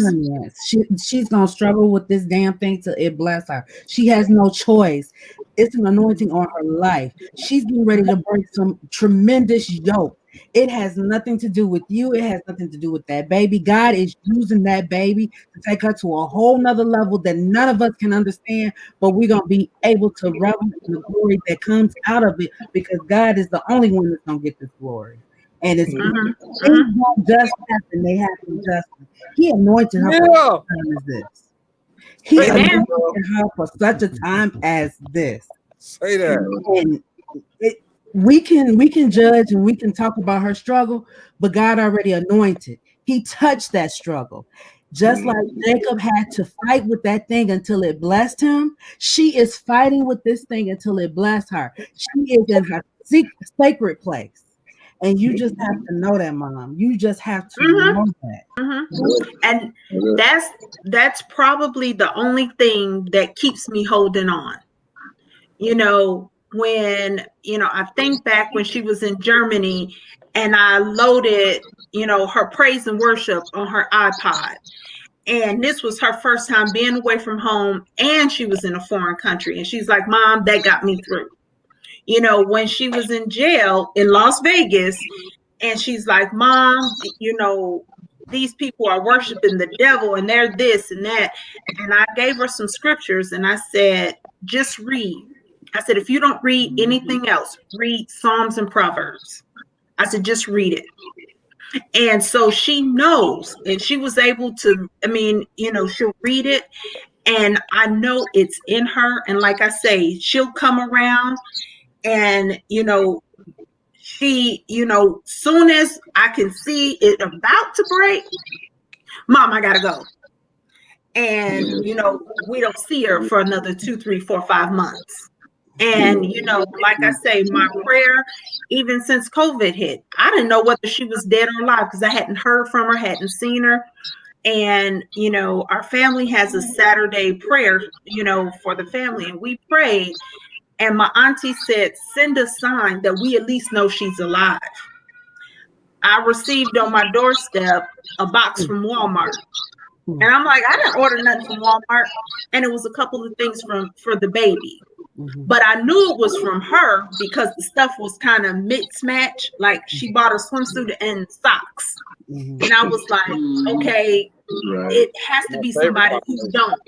She's gonna struggle with this damn thing till it bless her. She has no choice. It's an anointing on her life. She's getting ready to break some tremendous yoke. It has nothing to do with you. It has nothing to do with that baby. God is using that baby to take her to a whole nother level that none of us can understand, but we're going to be able to revel in the glory that comes out of it, because God is the only one that's going to get this glory. And it's things don't just happen. They happen justly. He anointed her for such a time as this. He anointed her for such a time as this. Say that. And we can judge and we can talk about her struggle, but God already anointed. He touched that struggle. Just like Jacob had to fight with that thing until it blessed him, she is fighting with this thing until it blessed her. She is in her sacred place. And you just have to know that, Mom. You just have to know that. And that's probably the only thing that keeps me holding on. You know, when, you know, I think back when she was in Germany and I loaded, you know, her praise and worship on her iPod. And this was her first time being away from home, and she was in a foreign country. And she's like, "Mom, that got me through." You know, when she was in jail in Las Vegas, and she's like, "Mom, you know, these people are worshiping the devil and they're this and that." And I gave her some scriptures and I said, "Just read." I said, "If you don't read anything else, read Psalms and Proverbs." I said, "Just read it." And so she knows, and she was able to, I mean, you know, she'll read it, and I know it's in her. And like I say, she'll come around and, you know, she, you know, soon as I can see it about to break, "Mom, I gotta go." And, you know, we don't see her for another 2, 3, 4, 5 months. And, you know, like I say, my prayer, even since COVID hit, I didn't know whether she was dead or alive, because I hadn't heard from her, hadn't seen her. And, you know, our family has a Saturday prayer, you know, for the family. And we prayed. And my auntie said, "Send a sign that we at least know she's alive." I received on my doorstep a box from Walmart. And I'm like, I didn't order nothing from Walmart. And it was a couple of things for the baby. But I knew it was from her because the stuff was kind of mismatched. Like, she bought a swimsuit and socks. And I was like, okay, it has to be somebody who don't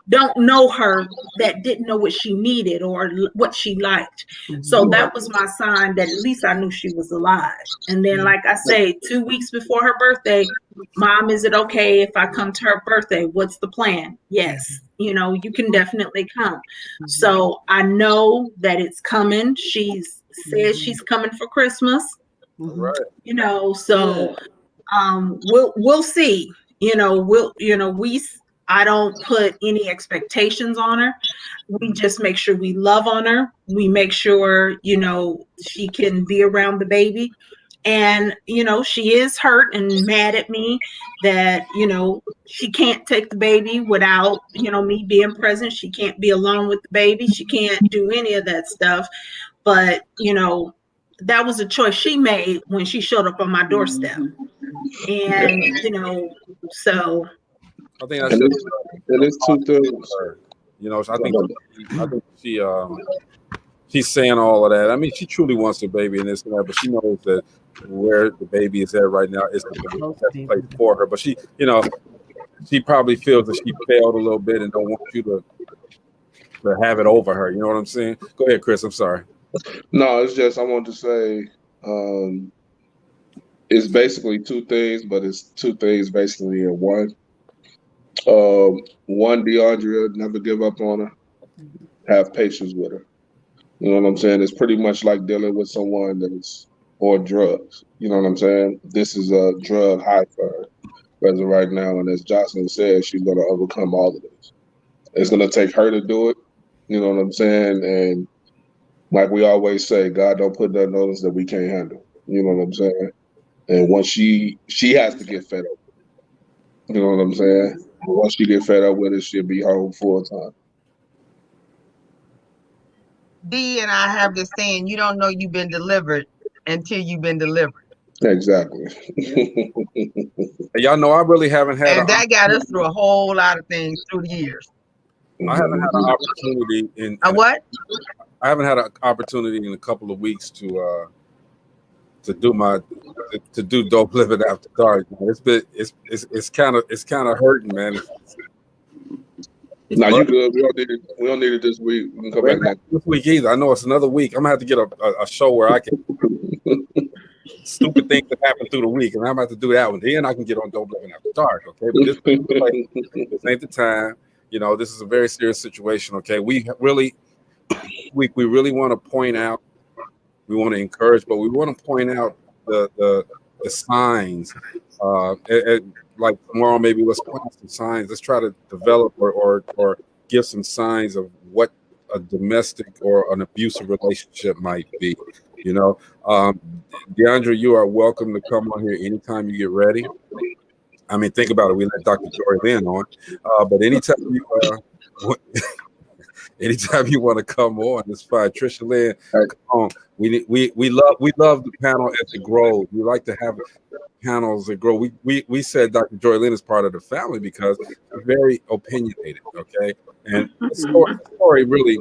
don't know her, that didn't know what she needed or what she liked. So that was my sign that at least I knew she was alive. And then, like I say, 2 weeks before her birthday, Mom, is it okay if I come to her birthday? What's the plan? Yes, you can definitely come. So I know that it's coming. She's said she's coming for Christmas. Right. So we'll see. I don't put any expectations on her. We just make sure we love on her. We make sure, she can be around the baby. And, she is hurt and mad at me that, she can't take the baby without, me being present. She can't be alone with the baby. She can't do any of that stuff. But, that was a choice she made when she showed up on my doorstep. And, so. I think that's it is 2 things. I think she's saying all of that. I mean, she truly wants the baby and this and that, but she knows that where the baby is at right now is the best place for her. But she probably feels that she failed a little bit and don't want you to have it over her. You know what I'm saying? Go ahead, Chris. I'm sorry. No, it's just I want to say it's basically 2 things, but it's 2 things basically in one. One, Deondriea, never give up on her. Have patience with her. You know what I'm saying? It's pretty much like dealing with someone that's on drugs. You know what I'm saying? This is a drug high for her as of right now. And as Jocelyn said, she's going to overcome all of this. It's going to take her to do it. You know what I'm saying? And like we always say, God don't put nothing on us that we can't handle. You know what I'm saying? And once she has to get fed up. You know what I'm saying? Once she get fed up with it, she'll be home full time. D and I have this saying, you don't know you've been delivered until you've been delivered. Exactly. Y'all know I really haven't had and that got us through a whole lot of things through the years. I haven't had an opportunity in what? I haven't had an opportunity in a couple of weeks to do Dope Living After Dark. It's kind of hurting, man. No, you good. We don't need it this week. We can come back next this week either. I know it's another week. I'm gonna have to get a show where I can stupid things that happen through the week, and I'm about to do that one. Then I can get on Dope Living After Dark. Okay, but this ain't the time. This is a very serious situation. Okay, we really want to point out. We want to encourage, but we want to point out the signs. Like tomorrow, maybe let's point out some signs. Let's try to develop or give some signs of what a domestic or an abusive relationship might be. Deondriea, you are welcome to come on here anytime you get ready. I mean, think about it. We let Dr. Joy Lynn on, but anytime you want to come on, it's fine. Trisha Lynn, come on. We love the panel as it grows. We like to have panels that grow. We said Dr. Joy Lynn is part of the family because she's very opinionated. Okay, and the story really,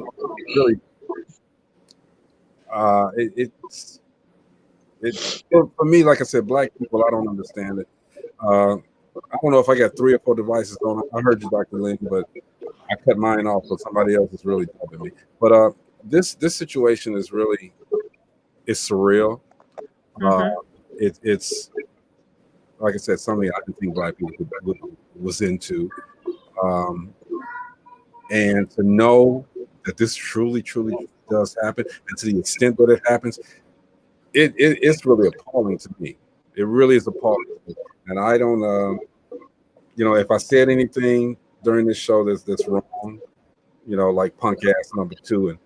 it's for me. Like I said, Black people, I don't understand it. I don't know if I got 3 or 4 devices on. I heard you, Dr. Lynn, but I cut mine off, so somebody else is really dubbing me. But this situation is really surreal. It's like I said, something I didn't think Black people was into, and to know that this truly does happen, and to the extent that it happens, it's really appalling to me. It really is appalling, and I don't, if I said anything during this show that's wrong, like punk ass number 2 and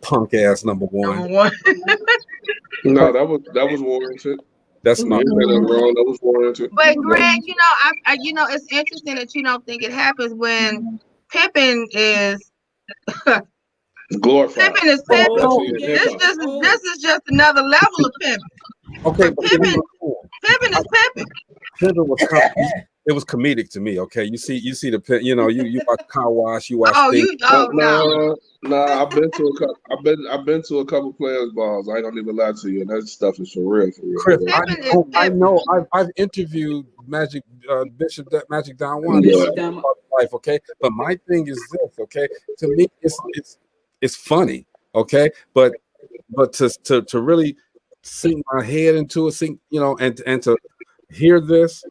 punk ass number 1. No, that was warranted. That's not wrong. That was warranted. But Greg, it's interesting that you don't think it happens when pimping is glorified. Pimping is pimping. This is just another level of pimping. Okay, pimping is pimping. Pimping was it was comedic to me. Okay, you see the you watch Car Wash, you watch. No. I've been to a couple. I've been to a couple players' balls. I ain't gonna even lie to you, and that stuff is for real. Chris, I know. I've interviewed Magic Bishop Magic Don Juan life. Okay, but my thing is this. Okay, to me, it's funny. Okay, but to really sink my head into it, and to hear this.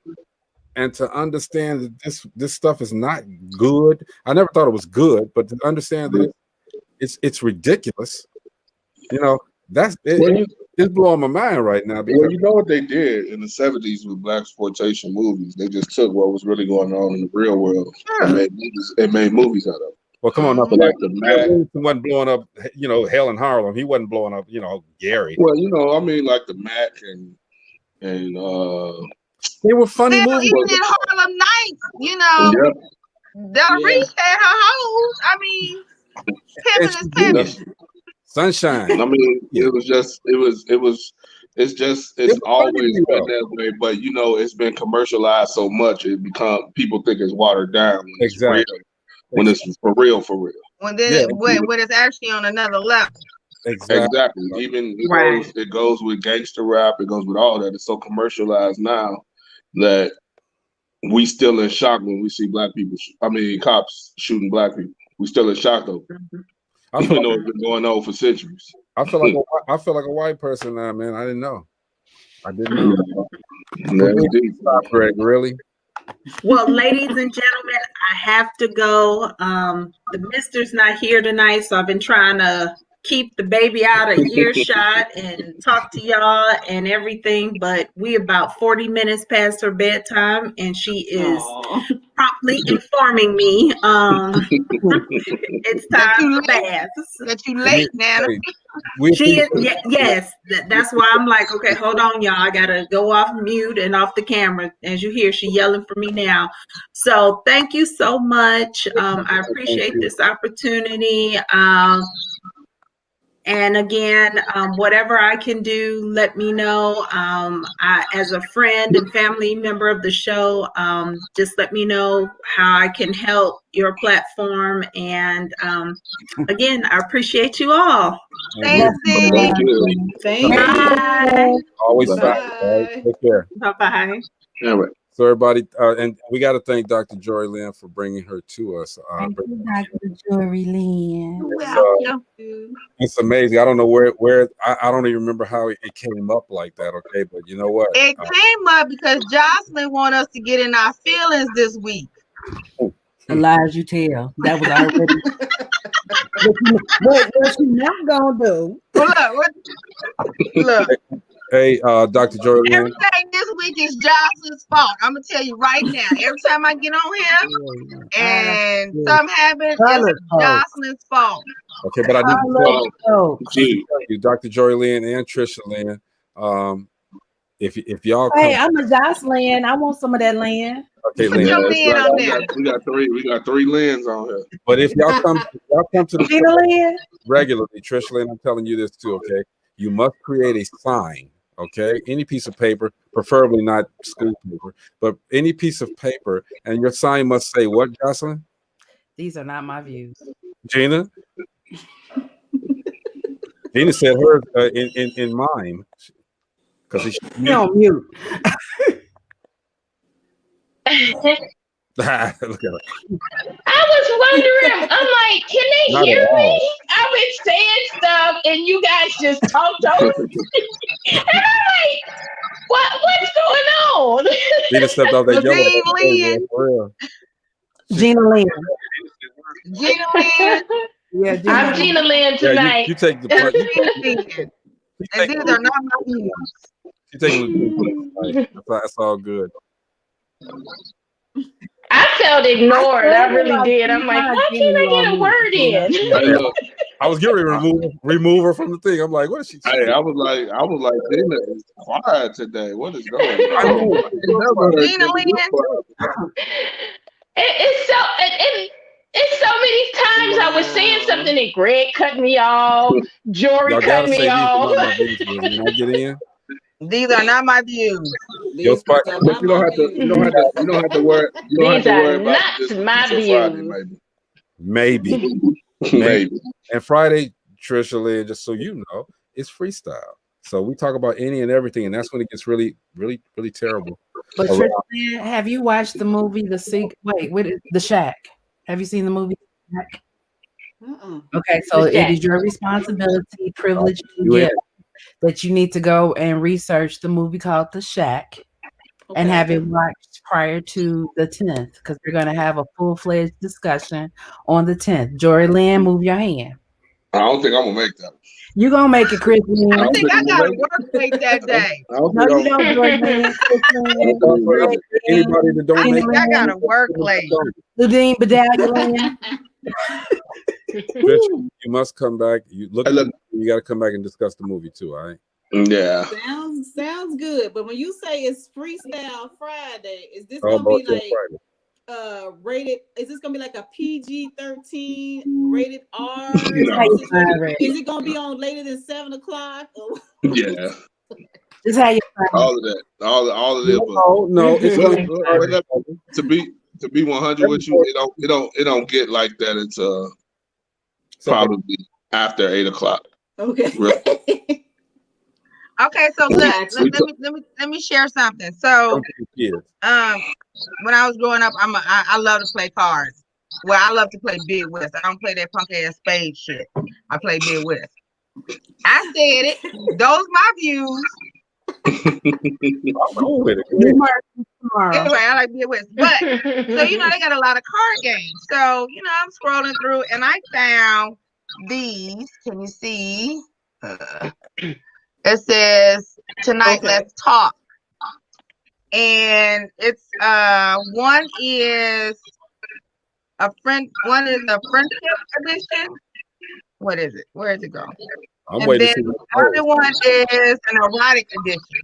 And to understand that this stuff is not good. I never thought it was good, but to understand that it's ridiculous. That's it. It's blowing my mind right now. Because you know what they did in the 70s with black exploitation movies? They just took what was really going on in the real world and made movies out of it. Well, come on, like the Mac wasn't blowing up. Hell in Harlem. He wasn't blowing up. Gary. Well, I mean, like the Mac and they were funny movies. Even in Harlem Nights, Del Reese had her hoes. I mean, pimping is pimping. Sunshine. I mean, it's always been that way, but it's been commercialized so much people think it's watered down when it's for real. When it's actually on another level. Exactly. Even it goes with gangster rap, it goes with all that. It's so commercialized now that we still in shock when we see cops shooting black people. We still in shock though. Even though it's been going on for centuries. I feel like a white person now, man. I didn't know. Stop, Greg. Really? Well, ladies and gentlemen, I have to go. The mister's not here tonight, so I've been trying to keep the baby out of earshot and talk to y'all and everything, but we about 40 minutes past her bedtime, and she is promptly informing me it's time for baths. That you late, Nana. She is, yes. That's why I'm like, okay, hold on, y'all. I gotta go off mute and off the camera. As you hear, she yelling for me now. So thank you so much. I appreciate this opportunity. And again, whatever I can do, let me know. As a friend and family member of the show, just let me know how I can help your platform. And again, I appreciate you all. Thank you. Bye. Always bye. Take care. Bye-bye. All right. So everybody, and we got to thank Dr. Joy Lynn for bringing her to us. Thank you, Dr. Joy Lynn. It's amazing. I don't know where I don't even remember how it came up like that. Okay, but you know what? It came up because Jocelyn wanted us to get in our feelings this week. The lies you tell. That was already. what you not gonna do? Look. Hey, Dr. Joy Lynn. Everything this week is Jocelyn's fault. I'm gonna tell you right now. Every time I get on here and something happens, it's Jocelyn's fault. Okay, but I need to tell you, Dr. Joy Lynn and Trisha Lynn, if y'all come, hey, I'm a Jocelyn. I want some of that land. Okay, Lynn. We got three Lynn's on here. But if y'all come to the Lynn regularly, Trisha Lynn, I'm telling you this too. Okay, you must create a sign. Okay, any piece of paper, preferably not school paper, but any piece of paper, and your sign must say what, Jocelyn? These are not my views. Gina? Gina said hers in mime. Because she's on mute. Look at her. I was wondering, I'm like, can they Not hear at all. me? I've been saying stuff and you guys just talked over me. And I'm like, what's going on? Gina stepped off that yellow. Gina Lynn. Gina Lynn. Yeah, I'm Gina Lynn tonight. Yeah, you take the part. And these are not my views. You take that's all good. I felt ignored. I really did. I'm like, why can't I get a word in? I was getting ready to remove her from the thing. I'm like, what is she saying? Hey, I was like, Gina is quiet today. What is going on? Gina Lynn. It's so many times I was saying something and Greg cut me off, Jory cut me off. When I get in. These are not my views. Your spot, but you don't have to. You don't have to. You don't have to worry. You don't have to worry about this until Friday, maybe. Maybe. And Friday, Trisha Lynn, just so you know, it's freestyle. So we talk about any and everything, and that's when it gets really, really, really terrible. But Trisha, have you watched the movie The Shack? Have you seen the movie The Shack? Okay, so it is your responsibility, privilege, and gift that you need to go and research the movie called The Shack and have it watched prior to the 10th, because we're going to have a full-fledged discussion on the 10th. Jory Lynn, move your hand. I don't think I'm going to make that. You're going to make it, Chris Lynn. I think I got to work late that day. No, you don't, Jory Lynn. Anybody that don't make it. I got to work late. Ludine Bedallion. You must come back. You got to come back and discuss the movie too. All right. Yeah. Sounds good. But when you say it's Freestyle Friday, is this gonna be like rated? Is this gonna be like a PG-13 rated R? Is it gonna be on later than 7 o'clock? Yeah. Just how you all of that. All of it. No, it's going to be 100 with you. It don't get like that until probably after 8 o'clock. Okay. Okay, so let me share something. So, when I was growing up, I love to play cards. Well, I love to play Big West. I don't play that punk ass spade shit. I play Big West. I said it. Those my views. I'm cool with it. Anyway, I like Big West, but so they got a lot of card games. So I'm scrolling through, and I found these. Can you see? It says tonight. Let's talk, and it's one is a friend. One is a friendship edition. What is it? Where is it going? I'm waiting to see the other one is an erotic edition,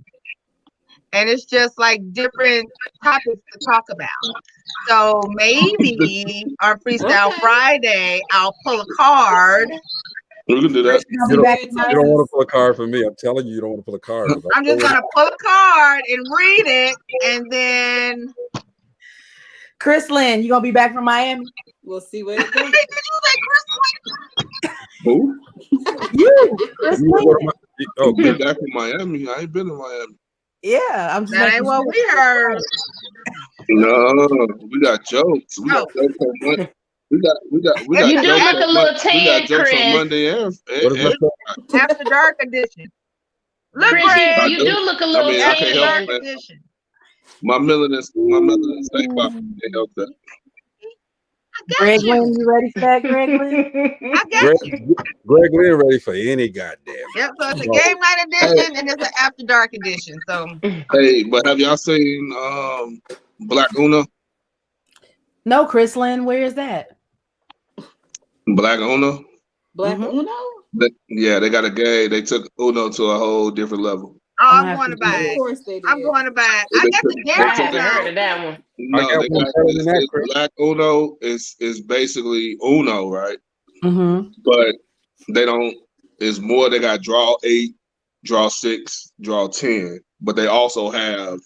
and it's just like different topics to talk about. So maybe on Freestyle Friday, I'll pull a card. We can do that. You don't want to pull a card for me. I'm telling you, you don't want to pull a card. I'm just gonna pull a card and read it, and then Chris Lynn, you gonna be back from Miami? We'll see what it goes. Did you say Chris Lynn? Who? You, Chris Lynn. Oh, get back from Miami. I ain't been to Miami. Yeah, I'm just that ain't what we heard. No, we got jokes. We got jokes on Monday. We got you do look a little tan, Chris. On Monday After Dark edition. Look, Chris, you do look a little tan. Edition. My melanin stay pop. Greg Lynn, you ready for that, Greg Lynn? I got you. Greg Lynn ready for any goddamn. Yep, so it's a game night edition and it's an after dark edition. So hey, but have y'all seen Black Uno? No, Chris Lynn, where is that? Black Uno? Black Uno? They got a game. They took Uno to a whole different level. Oh, I'm going to buy it. Of course they did. I'm going to buy it. I got the game. I haven't heard of that one. No, Black Uno is basically Uno, right? Mm-hmm. But they don't. It's more. They got draw 8, draw 6, draw 10. But they also have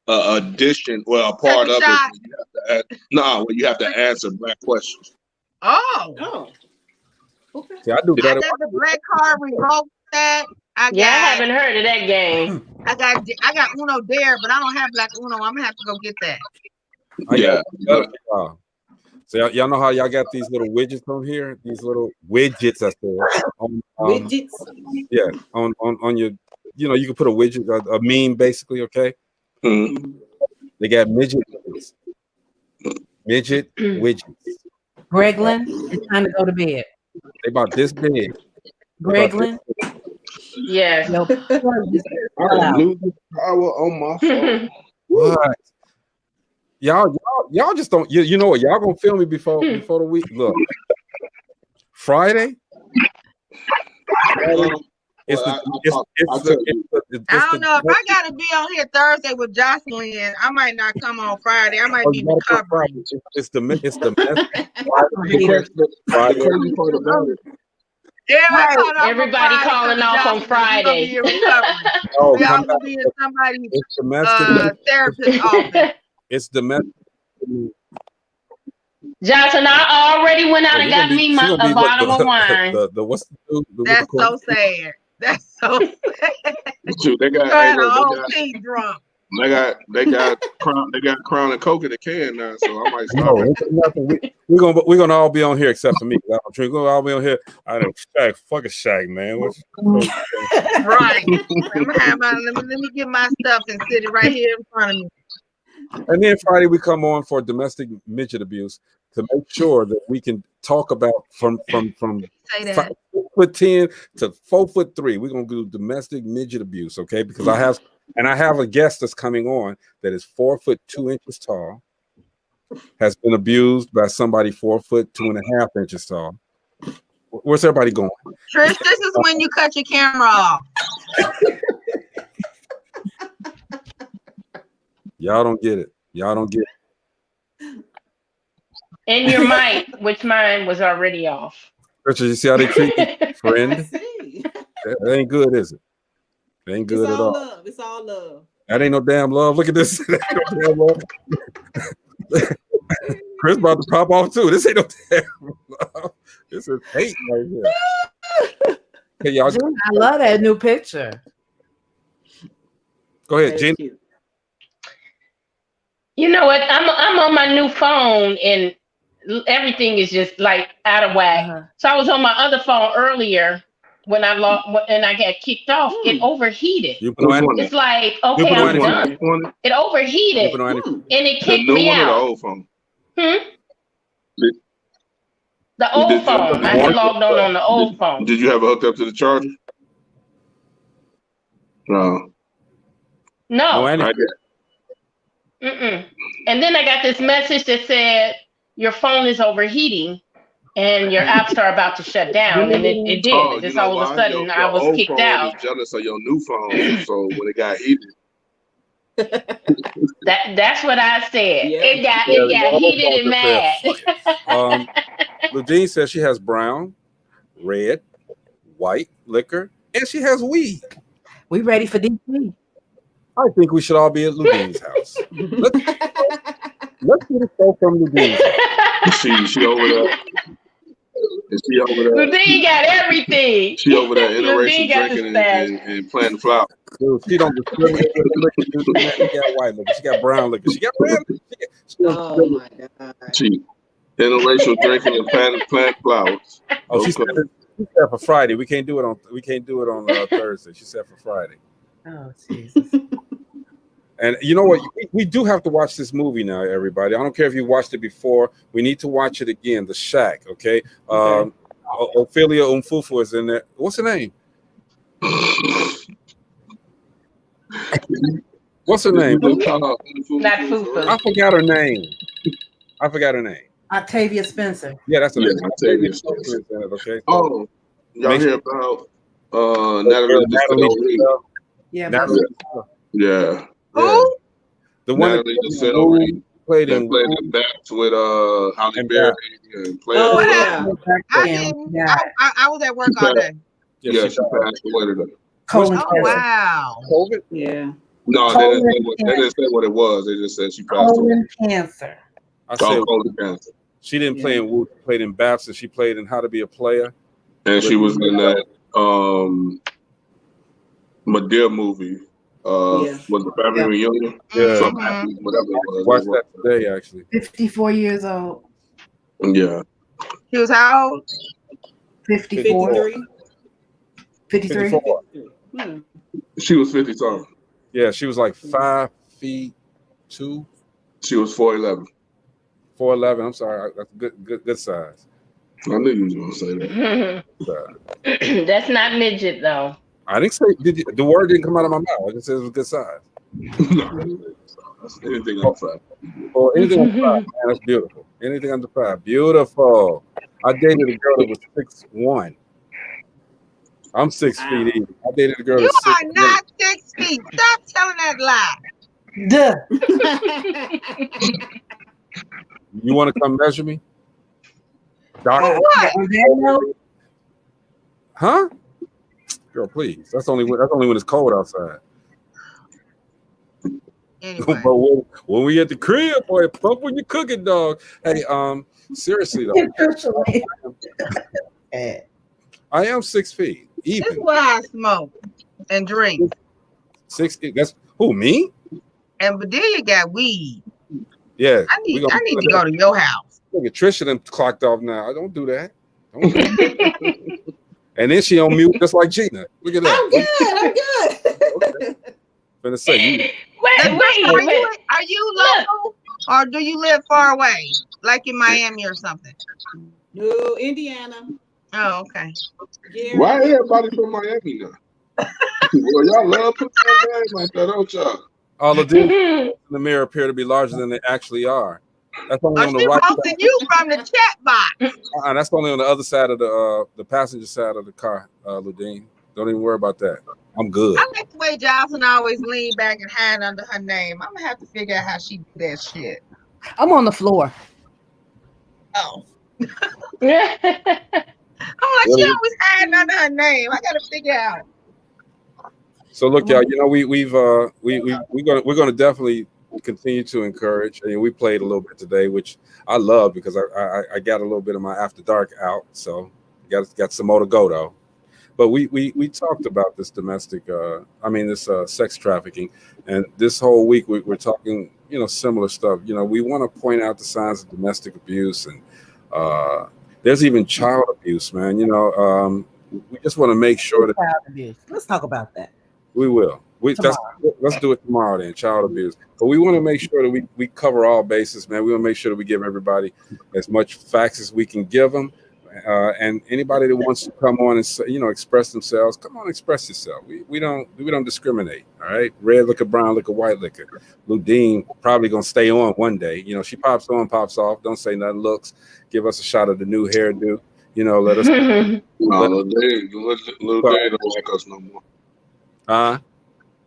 addition. Well, a part of it. Where you have to answer black questions. Oh. Okay. See, I do better. The black card revoked that. I haven't heard of that game. I got Uno Dare, but I don't have Black Uno. I'm gonna have to go get that. Yeah. So y'all know how y'all got these little widgets on here? These little widgets, I said. Widgets? Yeah. On your, you can put a widget, a meme, basically. Okay. Mm-hmm. They got midget widgets. Greg Lynn, it's time to go to bed. They about this big. Greg Lynn. Yes. I'm losing power on my phone. What? Y'all just don't. You know what? Y'all gonna film me before the week. Look, Friday. I don't know if I gotta be on here Thursday with Jocelyn. I might not come on Friday. I might be recovering. It's the Yeah, everybody calling off on Friday. We all gonna be in somebody's therapist office. It's domestic. Johnson, I already went out and got me a bottle of wine. That's so sad. That's so sad. Shoot, they got drunk. They got Crown and Coke in the can now, so I might stop. We're gonna all be on here except for me. We're gonna all be on here. I don't Shaq, fuck a Shaq, man. Right. Let me get my stuff and sit it right here in front of me. And then Friday we come on for domestic midget abuse to make sure that we can talk about from 5'10" to 4'3". We're gonna do domestic midget abuse, okay? Because I have a guest that's coming on that is 4'2" tall, has been abused by somebody 4'2.5" tall. Where's everybody going? Trish, this is when you cut your camera off. Y'all don't get it. Y'all don't get it. And your mic, which mine was already off. Richard, you see how they treat you, friend? That ain't good, is it? It ain't good at all. Love. It's all love. That ain't no damn love. Look at this. Chris about to pop off too. This ain't no damn love. This is hate right here. Hey, y'all. I love that new picture. Go ahead, Jenny. You know what? I'm on my new phone and everything is just like out of whack. So I was on my other phone earlier when I and I got kicked off. It overheated. It's like, okay, I'm done. It overheated and it kicked me out. The old phone. The old phone. I had logged on the old phone. Did you have it hooked up to the charger? No. No. And then I got this message that said your phone is overheating and your apps are about to shut down, and it did. Just all of a sudden, I was kicked out. Was jealous of your new phone, so when it got heated. That's what I said. Yeah. It got heated and mad. Ludine says she has brown, red, white liquor, and she has weed. We ready for DC? I think we should all be at Ludine's house. Let's get a show from Ludine's house. She over there. Ludine got everything. She over there interracial drinking and playing the flower. Dude, she don't discriminate. She got white liquor. She got brown liquor. She got red liquor. Oh my God. She interracial drinking and plant flowers. Oh, she said for Friday. We can't do it on Thursday. She said for Friday. Oh Jesus. And you know what? We do have to watch this movie now, everybody. I don't care if you watched it before. We need to watch it again. The Shack, okay? Ophelia Umfufu is in there. What's her name? What's her name? Not Fufu. I forgot her name. Octavia Spencer. Yeah, that's the name. Octavia Spencer. Okay. Oh, y'all hear about Natalie? Yeah. Yeah. Who? The one that played in Bats with Halle Berry and played. Oh yeah. I was at work all day. Yeah, she passed away today. Oh wow. COVID? Yeah. No, they didn't say what it was. They just said she passed away. Cancer. I said colon cancer. She didn't play in Woo. She played in Baps, and she played in How to Be a Player. And she was in that Madea movie. Was the family reunion? Yeah. Whatever it was. Watched that today, actually. 54 years old. Yeah. She was how old? 54. 53. She was 50 something. Yeah, she was like 5'2". She was 4'11". 4'11". I'm sorry, that's good size. I knew you was gonna say that. That's not midget though. I didn't say the word didn't come out of my mouth. I just said it was good size. Anything under 5. Or anything under 5, man, that's beautiful. Anything under 5, beautiful. I dated a girl that was 6'1". I'm 6 feet even. I dated a girl You that's 6'1". are not 6 feet. Stop telling that lie. Duh. You want to come measure me? For what? Huh? Girl, please. That's only when it's cold outside. Anyway. But when we at the crib, boy, pump when you cooking, dog. Hey, seriously though, I am 6 feet. Even. This is why I smoke and drink. 6 feet. That's who, me? And Bedelia got weed. Yeah. I need to go to your house. Look at Trisha done clocked off now. I don't do that. Don't do that. And then she on mute just like Gina. Look at that. I'm good. Finna say you. Wait. Are you local or do you live far away? Like in Miami or something? No, Indiana. Oh, okay. Yeah. Why everybody from Miami now? Well, y'all love putting that name like that, don't y'all? All of these in the mirror appear to be larger than they actually are. That's only on the right side. You from the chat box. That's only on the other side of the passenger side of the car, Ludine. Don't even worry about that. I'm good. I like the way Jocelyn always lean back and hide under her name. I'm gonna have to figure out how she do that shit. I'm on the floor. Oh. I'm like, she always hiding under her name. I gotta figure out. So look, y'all. You know, we're gonna definitely continue to encourage. I mean, we played a little bit today, which I love because I got a little bit of my after dark out. So got some more to go though. But we talked about this domestic, this sex trafficking, and this whole week we're talking, similar stuff. We want to point out the signs of domestic abuse, and there's even child abuse, man. We just want to make sure that child abuse. Let's talk about that. We will. Let's do it tomorrow then, child abuse. But we want to make sure that we cover all bases, man. We want to make sure that we give everybody as much facts as we can give them. And anybody that wants to come on and express themselves, come on, express yourself. We don't discriminate. All right, red liquor, brown liquor, white liquor. Ludine probably gonna stay on one day. She pops on, pops off. Don't say nothing. Looks, give us a shot of the new hairdo. Let us. Ludine don't like us no more.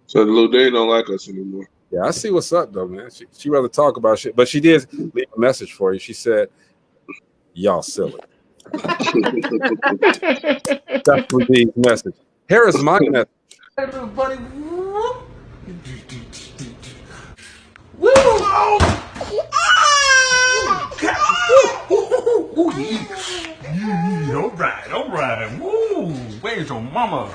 So Ludine don't like us anymore. Yeah, I see what's up though, man. She rather talk about shit, but she did leave a message for you. She said, "Y'all silly." That's Ludine's message. Here is my message. Everybody, woo! All right. Woo! Where's your mama?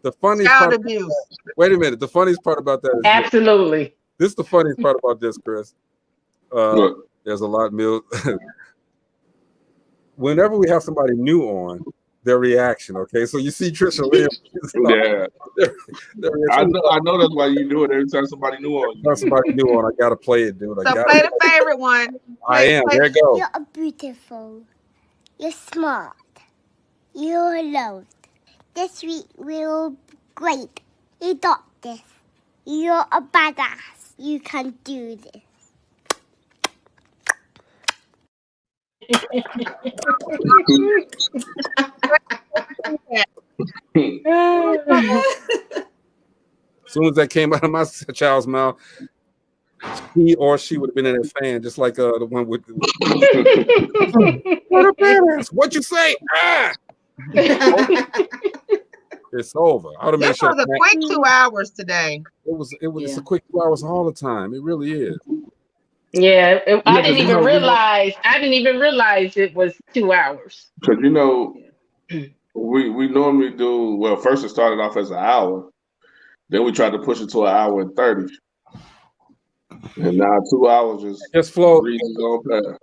The funniest part. Abuse. Wait a minute. The funniest part about that is absolutely. This is the funniest part about this, Chris. There's a lot of whenever we have somebody new on, their reaction. Okay, so you see Trisha Williams. Yeah, I know that's why you do it every time somebody new on. Somebody new on, I gotta play it, dude. So play the favorite one. I am. There you go. You're beautiful. You're smart. You're loved. This week we're great. You got this. You're a badass. You can do this. As soon as that came out of my child's mouth, he or she would have been in a fan, just like the one with. What a badass! What you say? Ah! It's over. This was a quick 2 hours today. It's a quick 2 hours all the time. It really is. Yeah, I didn't even realize it was 2 hours. Because we normally do well. First, it started off as an hour, then we tried to push it to an hour and 30, and now 2 hours just flow.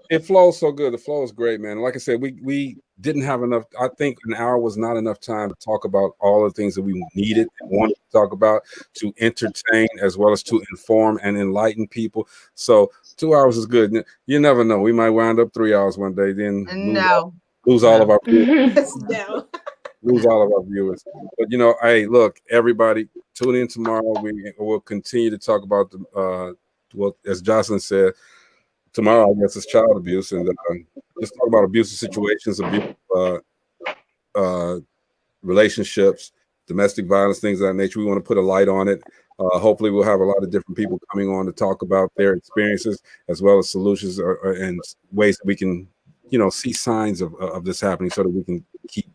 It flows so good. The flow is great, man. Like I said, we didn't have enough. I think an hour was not enough time to talk about all the things that we needed and wanted to talk about, to entertain as well as to inform and enlighten people. So 2 hours is good. You never know. We might wind up 3 hours one day, then lose all of our viewers. Lose all of our viewers. But hey, look, everybody, tune in tomorrow. We'll continue to talk about as Jocelyn said, tomorrow, I guess, it's child abuse, and just talk about abusive situations, relationships, domestic violence, things of that nature. We want to put a light on it. Hopefully, we'll have a lot of different people coming on to talk about their experiences as well as solutions and ways that we can, see signs of this happening, so that we can keep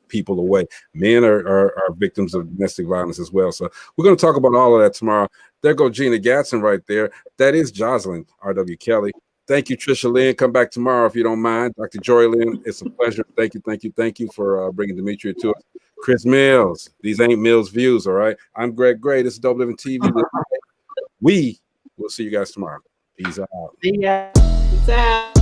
people away. Men are victims of domestic violence as well. So we're going to talk about all of that tomorrow. There go Gina Gatson right there. That is Jocelyn R.W. Kelly. Thank you, Trisha Lynn. Come back tomorrow if you don't mind. Dr. Joy Lynn, it's a pleasure. Thank you for bringing Demetria to us. Chris Mills, these ain't Mills views, all right? I'm Greg Gray. This is DopelivenTV. We will see you guys tomorrow. Peace out. See ya. Peace out.